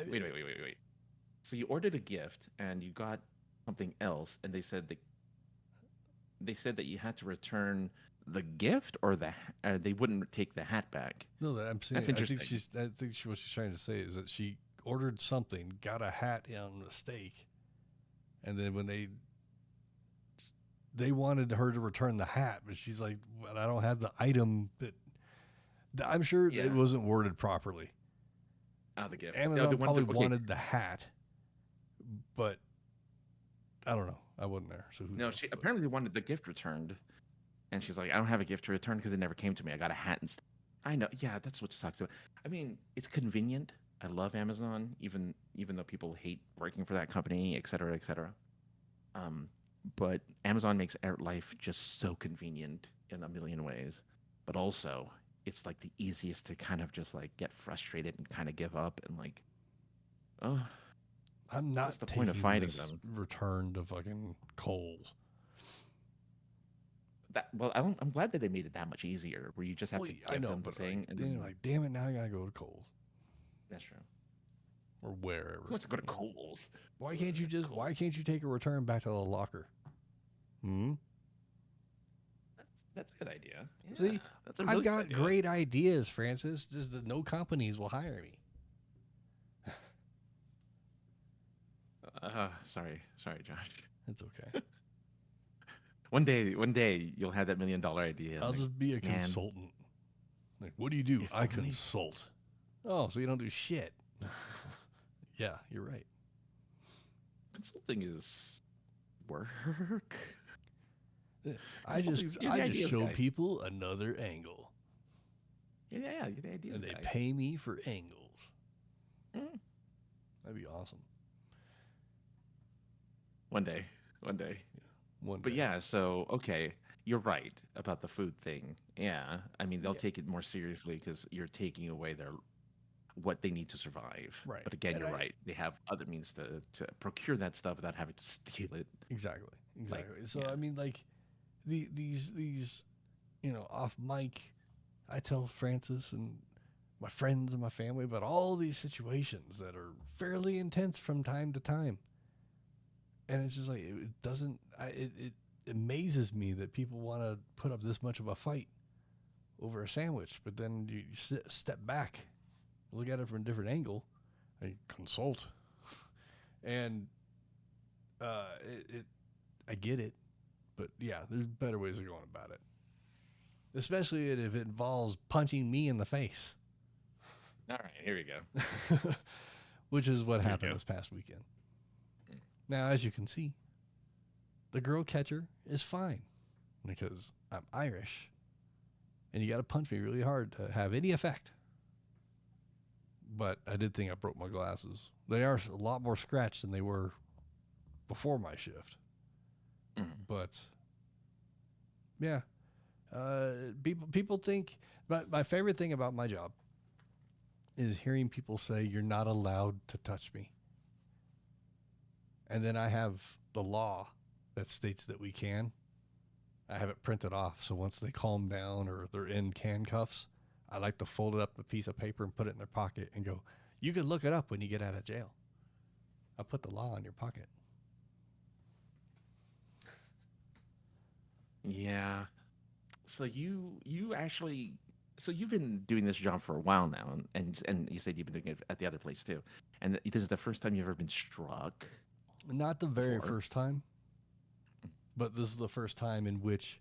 So you ordered a gift and you got something else, and they said that you had to return the gift, or they wouldn't take the hat back. No, I'm saying. That's interesting. I think what she's trying to say is that she ordered something, got a hat on mistake, and then when they wanted her to return the hat, but she's like, "Well, I don't have the item that." I'm sure it wasn't worded properly. The gift. Amazon probably wanted the hat, but I don't know. I wasn't there, so who knows? She apparently wanted the gift returned, and she's like, "I don't have a gift to return because it never came to me. I got a hat instead." I know. Yeah, that's what sucks. I mean, it's convenient. I love Amazon, even though people hate working for that company, et cetera, et cetera. But Amazon makes life just so convenient in a million ways. But also, it's like the easiest to kind of just like get frustrated and kind of give up and like, oh, I'm not what's the point of fighting them? Return to fucking Kohl's. I'm glad that they made it that much easier, where you just have to give them the thing, and then you're like, damn it, now I gotta go to Kohl's. That's true. Or wherever. Who wants to go to Kohl's? Why can't you take a return back to the locker? That's a good idea. Yeah, See, that's a really I've got good idea. great ideas, Francis. Just that no companies will hire me. Sorry, Josh. It's okay. One day you'll have that $1 million idea. I'll just be a consultant. Like, what do you do? I consult. Oh, so you don't do shit. Yeah, you're right. Consulting is work. I just show people another angle. Yeah, the ideas. And they pay me for angles. That'd be awesome. One day. But yeah, so okay, you're right about the food thing. Yeah, I mean they'll take it more seriously because you're taking away what they need to survive. Right. But again, you're right. They have other means to procure that stuff without having to steal it. Exactly. Like, so I mean, like these off mic, I tell Francis and my friends and my family about all these situations that are fairly intense from time to time. And it's just like, it amazes me that people want to put up this much of a fight over a sandwich, but then you step back, look at it from a different angle, and consult. And I get it, but yeah, there's better ways of going about it. Especially if it involves punching me in the face. All right, here we go. Which is what happened this past weekend. Now, as you can see, the girl catcher is fine because I'm Irish and you got to punch me really hard to have any effect. But I did think I broke my glasses. They are a lot more scratched than they were before my shift. But yeah, people think, but my favorite thing about my job is hearing people say, "You're not allowed to touch me." And then I have the law that states that we can. I have it printed off. So once they calm down or they're in handcuffs, I like to fold it up a piece of paper and put it in their pocket and go, you can look it up when you get out of jail. I'll put the law in your pocket. Yeah. So you actually, so you've been doing this job for a while now, and you said you've been doing it at the other place too. And this is the first time you've ever been struck? Not the very first time, but this is the first time in which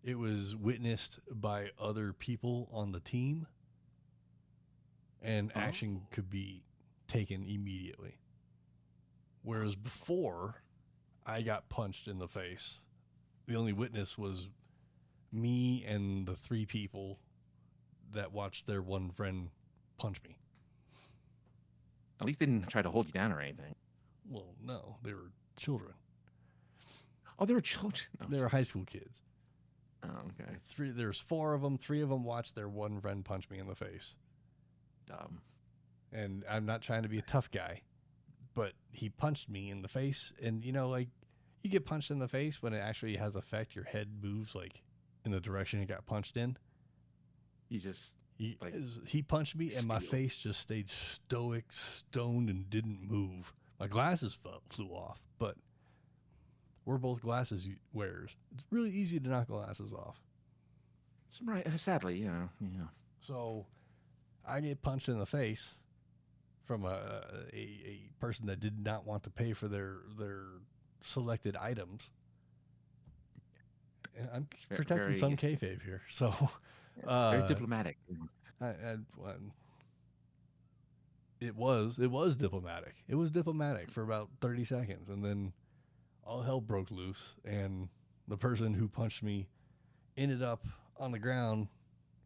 it was witnessed by other people on the team, and action could be taken immediately. Whereas before, I got punched in the face. The only witness was me and the three people that watched their one friend punch me. At least they didn't try to hold you down or anything. Well, no, they were children. Oh, they were children. Oh, They were high school kids. oh, okay. There's 4 of them. 3 of them watched their one friend punch me in the face. Dumb. And I'm not trying to be a tough guy, but he punched me in the face. And, like, you get punched in the face when it actually has effect. Your head moves, like, in the direction it got punched in. You just, like, He punched me, and my steel. face just stayed stoic, stoned, and didn't move. My glasses flew off, but we're both glasses wearers. It's really easy to knock glasses off. sadly, yeah. So I get punched in the face from a person that did not want to pay for their selected items. And I'm protecting some kayfabe here. So Very diplomatic. It was diplomatic. It was diplomatic for about 30 seconds, and then all hell broke loose, and the person who punched me ended up on the ground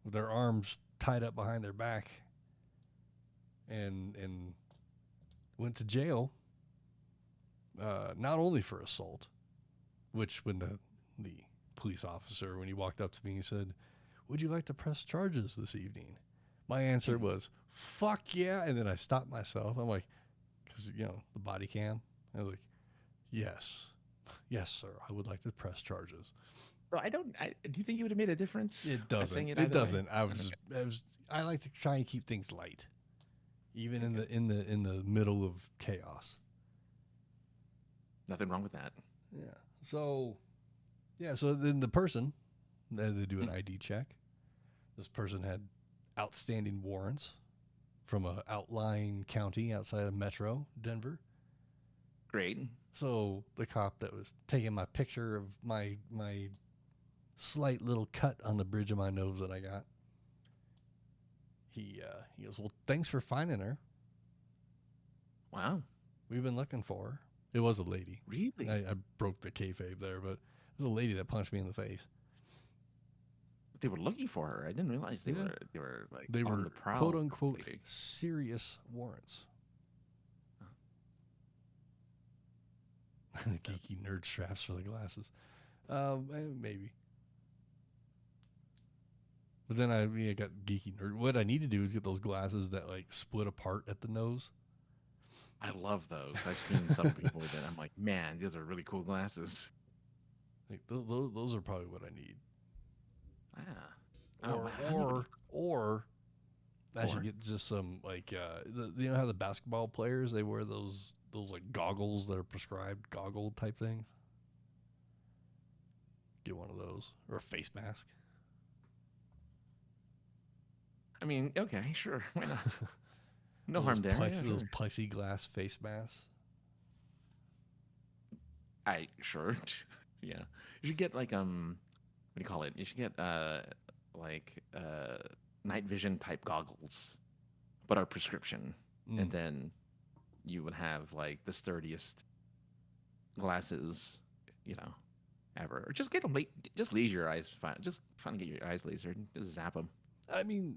with their arms tied up behind their back and went to jail, not only for assault, which when the police officer, when he walked up to me, he said, "Would you like to press charges this evening?" My answer was, "Fuck yeah." And then I stopped myself. I'm like, because, the body cam. I was like, yes, sir. I would like to press charges. So do you think it would have made a difference? It doesn't. It It doesn't. I like to try and keep things light, even in the middle of chaos. Nothing wrong with that. Yeah. So then the person, they do an ID check. This person had outstanding warrants from a outlying county outside of Metro Denver. Great. So the cop that was taking my picture of my slight little cut on the bridge of my nose that I got, he goes, "Well, thanks for finding her. Wow. We've been looking for her." It was a lady. Really? I broke the kayfabe there, but it was a lady that punched me in the face. They were looking for her. I didn't realize they Yeah. were like They on were the prowl. quote unquote lady. serious warrants. The geeky nerd straps for the glasses. Maybe. But then I got geeky nerd. What I need to do is get those glasses that like split apart at the nose. I love those. I've seen some people with it. I'm like, man, these are really cool glasses. Like those are probably what I need. Ah. Or I should get just some like you know how the basketball players, they wear those like goggles that are prescribed goggle type things. Get one of those, or a face mask. I mean, okay, sure, why not? No harm there. Those plexiglass face masks. Sure. Yeah. You should get like what do you call it? You should get night vision type goggles, but a prescription, and then you would have like the sturdiest glasses, ever. Or just get them. Just laser your eyes. Just finally get your eyes lasered. Just zap them. I mean,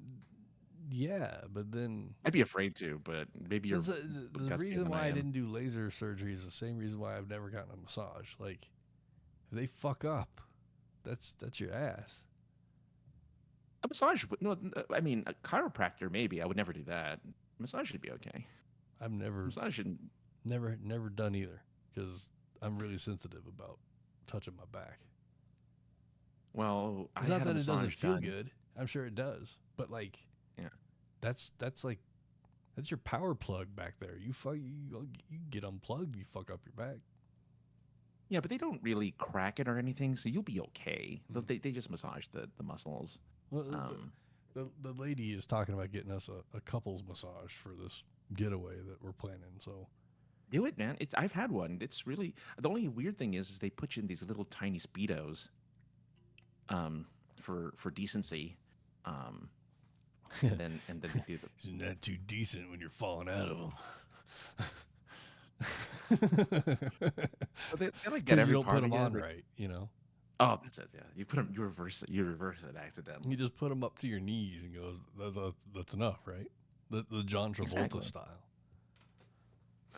yeah, but then I'd be afraid to, but maybe you're. the reason why I didn't do laser surgery is the same reason why I've never gotten a massage. Like, if they fuck up, that's your ass. A massage, no. I mean, a chiropractor maybe. I would never do that. Massage should be okay. I've Massage shouldn't. never done either because I'm really sensitive about touching my back. Well, It's I not had a that it doesn't massage feel done. good. I'm sure it does, but like, Yeah. that's your power plug back there. You get unplugged, you fuck up your back. Yeah, but they don't really crack it or anything, so you'll be okay. They just massage the muscles. Well, the lady is talking about getting us a couples massage for this getaway that we're planning. So Do it, man. I've had one. It's really the only weird thing is they put you in these little tiny speedos, for decency, and then they do the. isn't that too decent when you're falling out of them? But they like get every you don't part put them of you, on but- right, Oh, that's it. Yeah, you put them. You reverse it accidentally. You just put them up to your knees and goes, that's enough, right? the John Travolta Exactly. style.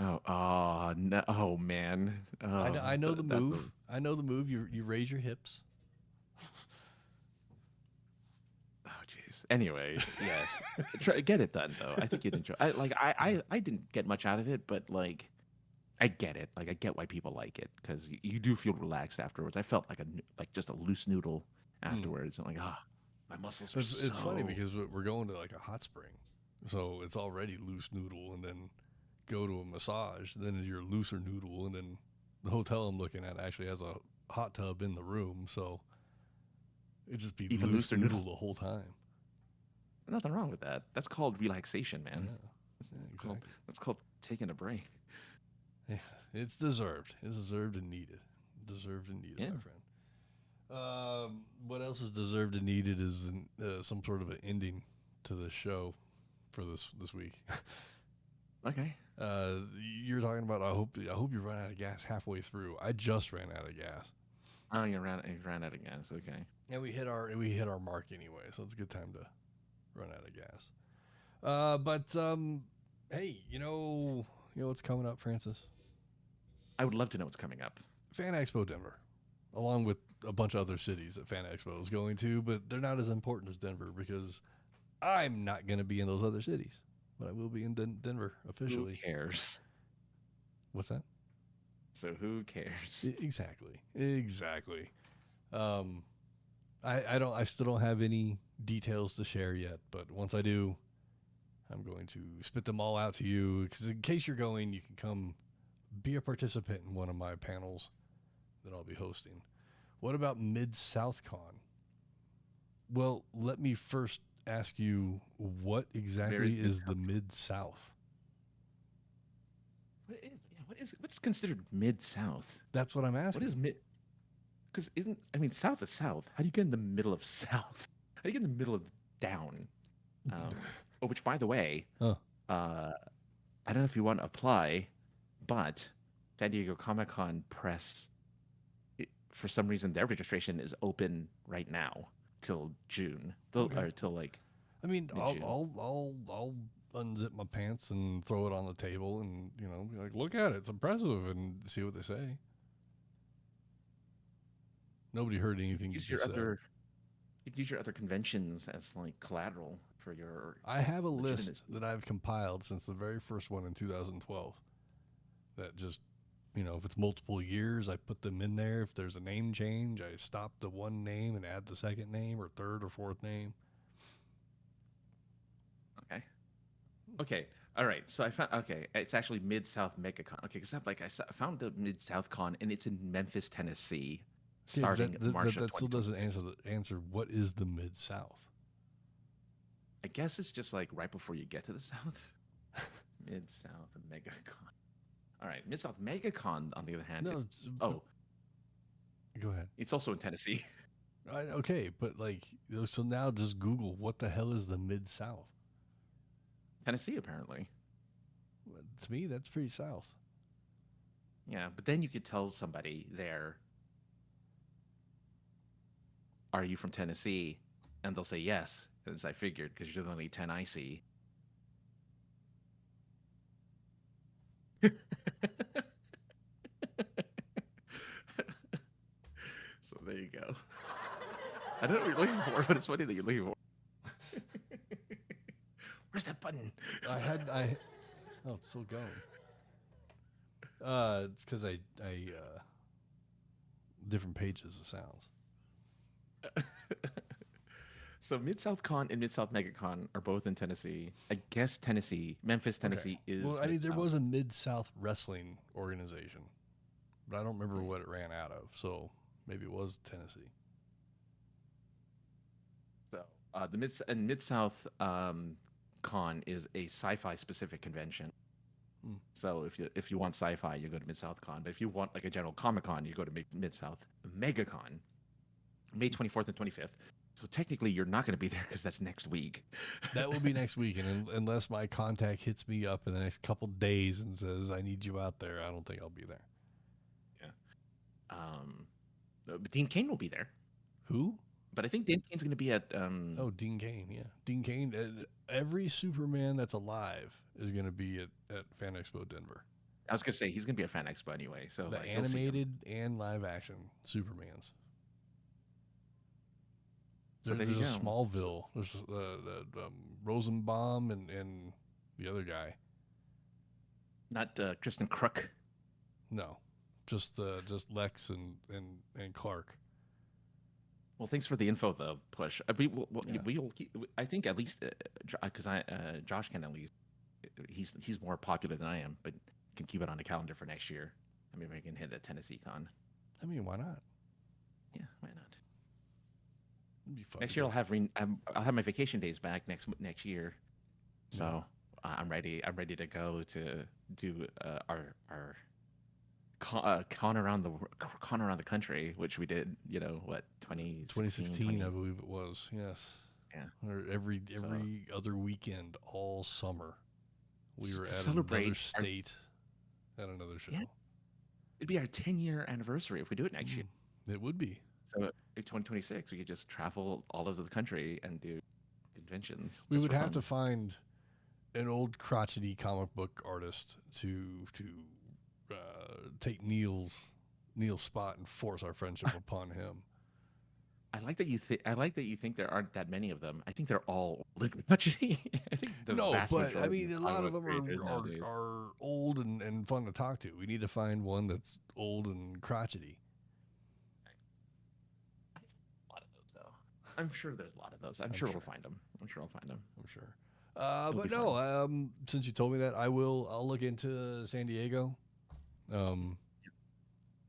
Oh, no, oh man. I know the that's move. I know the move. You raise your hips. Oh, jeez. Anyway, yes, get it done though. I think you'd enjoy. I didn't get much out of it, but like, I get it. Like, I get why people like it because you do feel relaxed afterwards. I felt like just a loose noodle afterwards, and like, my muscles are It's funny so- because we're going to like a hot spring, so it's already loose noodle, and then go to a massage, then you're looser noodle, and then the hotel I'm looking at actually has a hot tub in the room, so it just be Even loose looser noodle noodle. the whole time. Nothing wrong with that. That's called relaxation, man. Yeah, exactly. That's called taking a break. Yeah, it's deserved. It's deserved and needed. Deserved and needed, Yeah. my friend. What else is deserved and needed is some sort of an ending to the show for this week. Okay. You're talking about. I hope you run out of gas halfway through. I just ran out of gas, Oh, you ran out of gas. Okay. and we hit our mark anyway, so it's a good time to run out of gas. Hey, you know what's coming up, Francis? I would love to know what's coming up. Fan Expo Denver, along with a bunch of other cities that Fan Expo is going to, but they're not as important as Denver because I'm not going to be in those other cities, but I will be in Denver officially. Who cares? What's that? So who cares? Exactly. I still don't have any details to share yet, but once I do, I'm going to spit them all out to you because in case you're going, you can come be a participant in one of my panels that I'll be hosting. What about Mid-South Con? Well, let me first ask you, what exactly is the Mid-South? What's considered Mid-South? That's what I'm asking. What is mid? Because South is South. How do you get in the middle of South? How do you get in the middle of down? Which, by the way, Huh. I don't know if you want to apply, but San Diego Comic-Con press, for some reason, their registration is open right now till June, or till like. I mean, mid-June. I'll unzip my pants and throw it on the table, and be like, look at it, it's impressive, and see what they say. Nobody heard anything you just said. You could use your other conventions as like collateral for your. I have a list legitimacy. that I've compiled since the very first one in 2012. That just, if it's multiple years, I put them in there. If there's a name change, I stop the one name and add the second name or third or fourth name. Okay. All right. So I found. Okay, it's actually Mid-South MegaCon. Okay, because I found the Mid-South Con, and it's in Memphis, Tennessee, starting March of that still 2020. doesn't answer what is the Mid-South. I guess it's just like right before you get to the South. Mid-South MegaCon. All right, Mid-South MegaCon, on the other hand. Go ahead. It's also in Tennessee. Okay, but so now just Google what the hell is the Mid-South. Tennessee, apparently. To me, that's pretty south. Yeah, but then you could tell somebody there, "Are you from Tennessee?" And they'll say yes, as I figured, because you're the only 10 I see. So there you go. I don't know what you're looking for, but it's funny that you're looking for. Where's that button? Oh, it's still going. It's because I different pages of sounds. So Mid-South Con and Mid-South MegaCon are both in Tennessee. I guess Memphis, Tennessee is. Well, there Mid-South. was a Mid-South wrestling organization, but I don't remember what it ran out of. So maybe it was Tennessee. So the Mid-South Con is a sci-fi specific convention. So if you want sci-fi, you go to Mid-South Con. But if you want like a general Comic-Con, you go to Mid-South MegaCon, May 24th and 25th. So technically, you're not going to be there because that's next week. That will be next week, and unless my contact hits me up in the next couple days and says I need you out there, I don't think I'll be there. Yeah. But Dean Cain will be there. Who? But I think Dean Cain's going to be at. Oh, Dean Cain. Yeah, Dean Cain. every Superman that's alive is going to be at Fan Expo Denver. I was gonna say he's gonna be a Fan Expo anyway. So The like, you'll see him. animated and live action Supermans. So there There's you a go. Smallville. There's the Rosenbaum and the other guy. Not Kristen Crook. No, just Lex and Clark. Well, thanks for the info, though. Push. We'll I think at least because Josh can at least he's more popular than I am, but can keep it on the calendar for next year. I mean, we can hit a Tennessee Con. I mean, why not? Yeah, why not? It'd be fun. Next year I'll have my vacation days back next year, so I'm ready. I'm ready to go to do our con around the country, which we did. 2016, I believe it was. Yes. Yeah. Or every other weekend all summer, we were at celebrate another state at another show. Yeah. It'd be our 10-year anniversary if we do it next year. It would be. So in 2026, we could just travel all over the country and do conventions. We would have to find an old crotchety comic book artist to take Neil's spot and force our friendship upon him. I like that you think there aren't that many of them. I think they're all crotchety. I think a lot of them are old and fun to talk to. We need to find one that's old and crotchety. A lot of those, though. I'm sure there's a lot of those. I'm sure we'll find them. I'm sure. But no, since you told me that, I'll look into San Diego.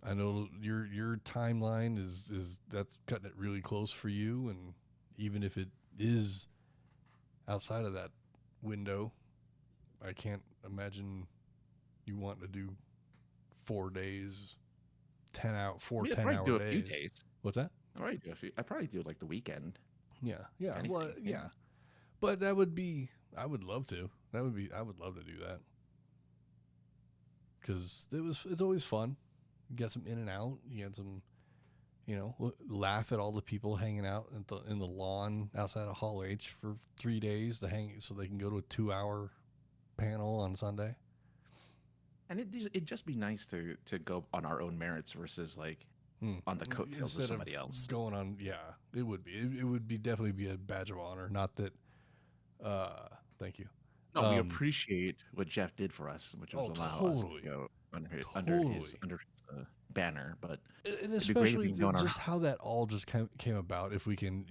I know your timeline is that's cutting it really close for you, and even if it is outside of that window, I can't imagine you want to do 4 days, 10-hour do days. A few days. What's that? I'd probably do like the weekend. Yeah. Anything, well, yeah. But I would love to. I would love to do that. Because it's always fun. You get some in and out. You get some, laugh at all the people hanging out in the lawn outside of Hall H for 3 days to hang, so they can go to a 2-hour panel on Sunday. And it'd just be nice to go on our own merits versus like on the coattails of somebody else. Going on, yeah, it would be. It would be definitely be a badge of honor. Not that. Thank you. No, we appreciate what Jeff did for us, which was allow us to go under his banner. But and especially just how that all just came about. If we can,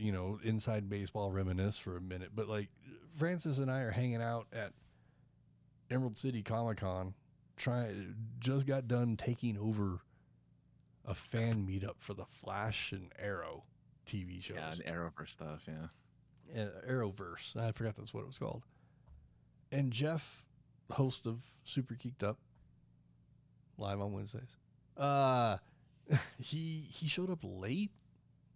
inside baseball reminisce for a minute. But like Francis and I are hanging out at Emerald City Comic Con. Just got done taking over a fan meetup for the Flash and Arrow TV shows. Yeah, and Arrowverse stuff. Yeah, Arrowverse. I forgot that's what it was called. And Jeff, host of Super Geeked Up, live on Wednesdays, he showed up late.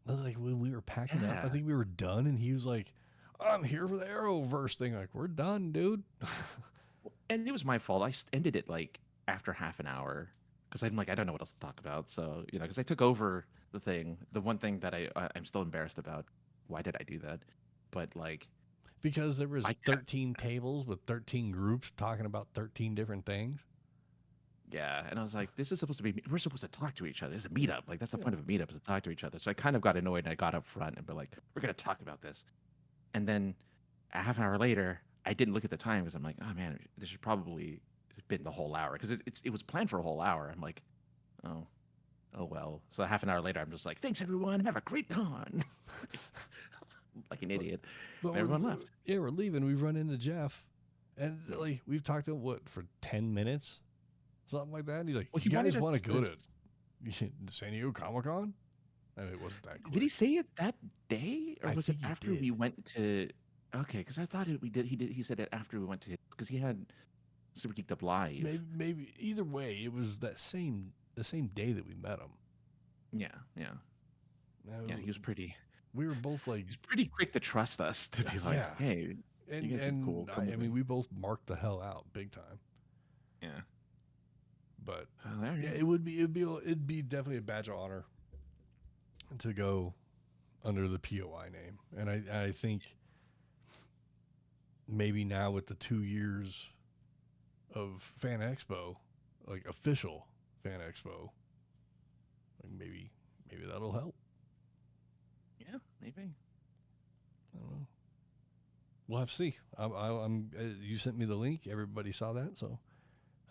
Like when we were packing up, I think we were done, and he was like, "I'm here for the Arrowverse thing." Like, we're done, dude. And it was my fault. I ended it like after half an hour because I'm like, I don't know what else to talk about. So because I took over the thing. The one thing that I'm still embarrassed about. Why did I do that? But like. Because there was 13 tables with 13 groups talking about 13 different things. Yeah, and I was like, we're supposed to talk to each other. It's a meetup. Like, that's the point of a meetup, is to talk to each other. So I kind of got annoyed, and I got up front and be like, we're going to talk about this. And then a half an hour later, I didn't look at the time because I'm like, oh, man, this should probably have been the whole hour. Because it was planned for a whole hour. I'm like, oh, well. So half an hour later, I'm just like, thanks, everyone. Have a great con. Like an idiot. But everyone left. Yeah, we're leaving. We run into Jeff, and like we've talked to for 10 minutes, something like that. And he's like, "You guys want to go to San Diego Comic Con?" And it wasn't that quick. Did he say it that day, or was it after we went to? Okay, because I thought we did. He said it after we went to, because he had Super Geeked Up Live. Maybe either way, it was the same day that we met him. Yeah. He was pretty. We were both like, he's pretty quick to trust us to be like, hey, you guys are cool. I mean, we both marked the hell out big time. Yeah. But it'd be definitely a badge of honor to go under the POI name. And I think maybe now with the 2 years of Fan Expo, like official Fan Expo, like maybe that'll help. Yeah, maybe. I don't know. We'll have to see. I'm you sent me the link. Everybody saw that, so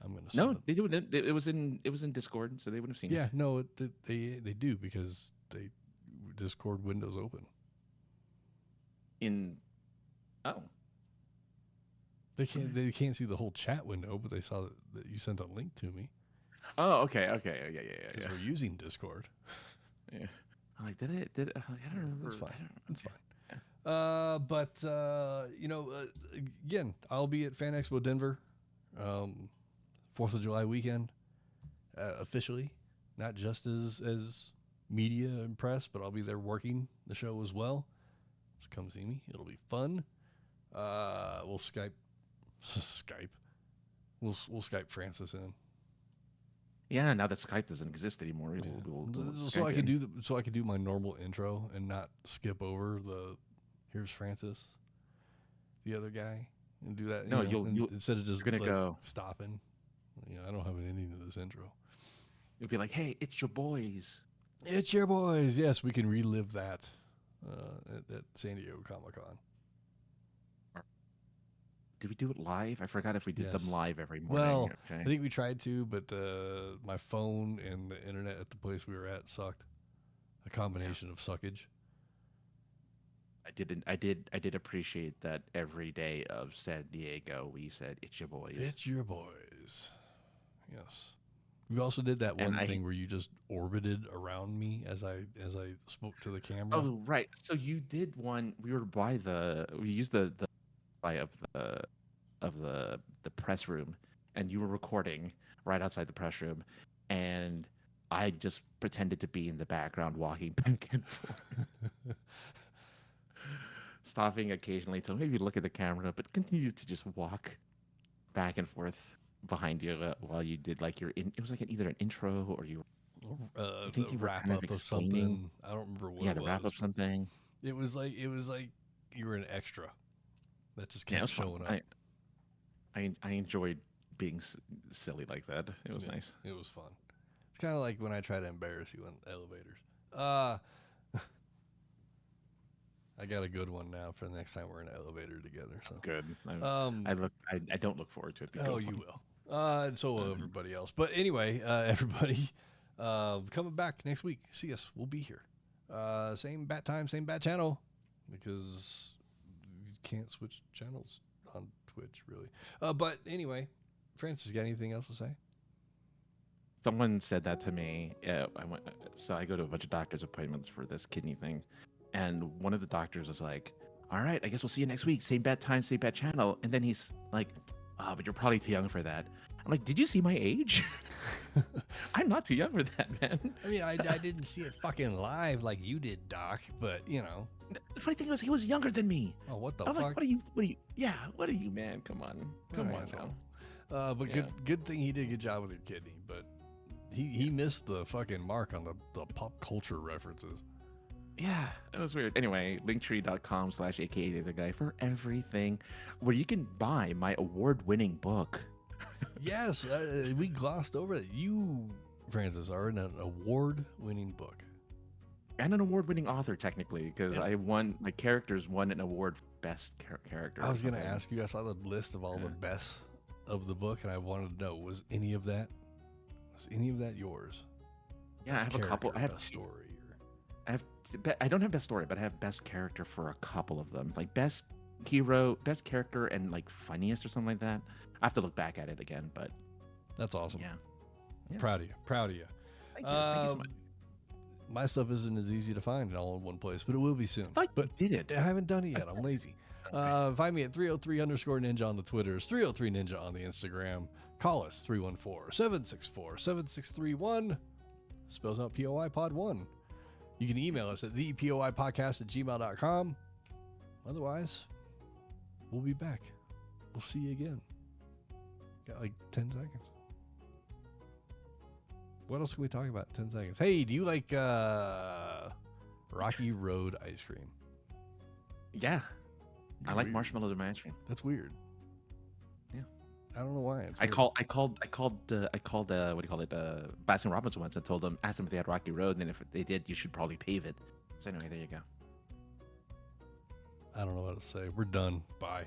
I'm gonna. No, they do. It was in Discord, so they would have seen it. Yeah, no, they do because Discord window's open. They can't see the whole chat window, but they saw that you sent a link to me. Oh, okay. Yeah. Because we're using Discord. Yeah. I'm like, did it? I don't remember. It's fine. It's fine. But again, I'll be at Fan Expo Denver, 4th of July weekend, officially, not just as media and press, but I'll be there working the show as well. So come see me. It'll be fun. We'll Skype. We'll Skype Francis in. Yeah, now that Skype doesn't exist anymore, we'll so I can do my normal intro and not skip over the here's Francis, the other guy, and do that. No, you'll instead of just go stopping. I don't have an ending to this intro. You'll be like, hey, it's your boys. It's your boys. Yes, we can relive that at San Diego Comic-Con. Did we do it live? I forgot if we did them live every morning. Well, okay. I think we tried to, but my phone and the internet at the place we were at sucked. A combination of suckage. I did appreciate that every day of San Diego we said it's your boys. It's your boys. Yes. We also did that one thing where you just orbited around me as I spoke to the camera. Oh, right. So you did one. We used the of the press room, and you were recording right outside the press room, and I just pretended to be in the background walking back and forth. Stopping occasionally to maybe look at the camera, but continued to just walk back and forth behind you while you did like it was like either an intro or you I think you wrap up of something. I don't remember what it was. Yeah, the wrap up something. It was like you were an extra that just kept showing up. I enjoyed being silly like that. It was nice. It was fun. It's kind of like when I try to embarrass you in elevators. I got a good one now for the next time we're in an elevator together. So good. I don't look forward to it. Oh, you will. And so will everybody else. But anyway, everybody, coming back next week. See us. We'll be here. Same bat time, same bat channel, because you can't switch channels on Twitch, really. But anyway, Francis, got anything else to say? Someone said that to me. So I go to a bunch of doctor's appointments for this kidney thing. And one of the doctors was like, all right, I guess we'll see you next week. Same bat time, same bat channel. And then he's like, but you're probably too young for that. I'm like, did you see my age? I'm not too young for that, man. I mean, I didn't see it fucking live like you did, Doc, but, The funny thing was, he was younger than me. Oh, what the I'm fuck? Like, what are you, man? Come on now. But good thing he did a good job with your kidney, but he missed the fucking mark on the pop culture references. Yeah, it was weird. Anyway, linktree.com/aka the other guy for everything, where you can buy my award-winning book. Yes, we glossed over it. You, Francis, are in an award-winning book. And an award-winning author, technically, because my characters won an award for best character. I was going to ask you, I saw the list of all the best of the book, and I wanted to know, was any of that yours? Yeah, I have a couple. I have story. I don't have best story, but I have best character for a couple of them. Like best hero, best character, and like funniest or something like that. I have to look back at it again, but that's awesome. Yeah. Proud of you. Thank you so much. My stuff isn't as easy to find all in one place, but it will be soon. But did it? I haven't done it yet. I'm lazy. Find me at 303_ninja on the Twitters, 303ninja on the Instagram. Call us 314-764-7631. Spells out POI Pod 1. You can email us at thepoipodcast@gmail.com. Otherwise, we'll be back. We'll see you again. Got like 10 seconds. What else can we talk about in 10 seconds? Hey, do you like Rocky Road ice cream? Yeah. I like Weird. marshmallows in my ice cream. That's weird. Yeah. I don't know why. It's I weird. called what do you call it? Baskin Robbins once and told them, asked them if they had Rocky Road, and if they did, you should probably pave it. So anyway, there you go. I don't know what to say. We're done. Bye.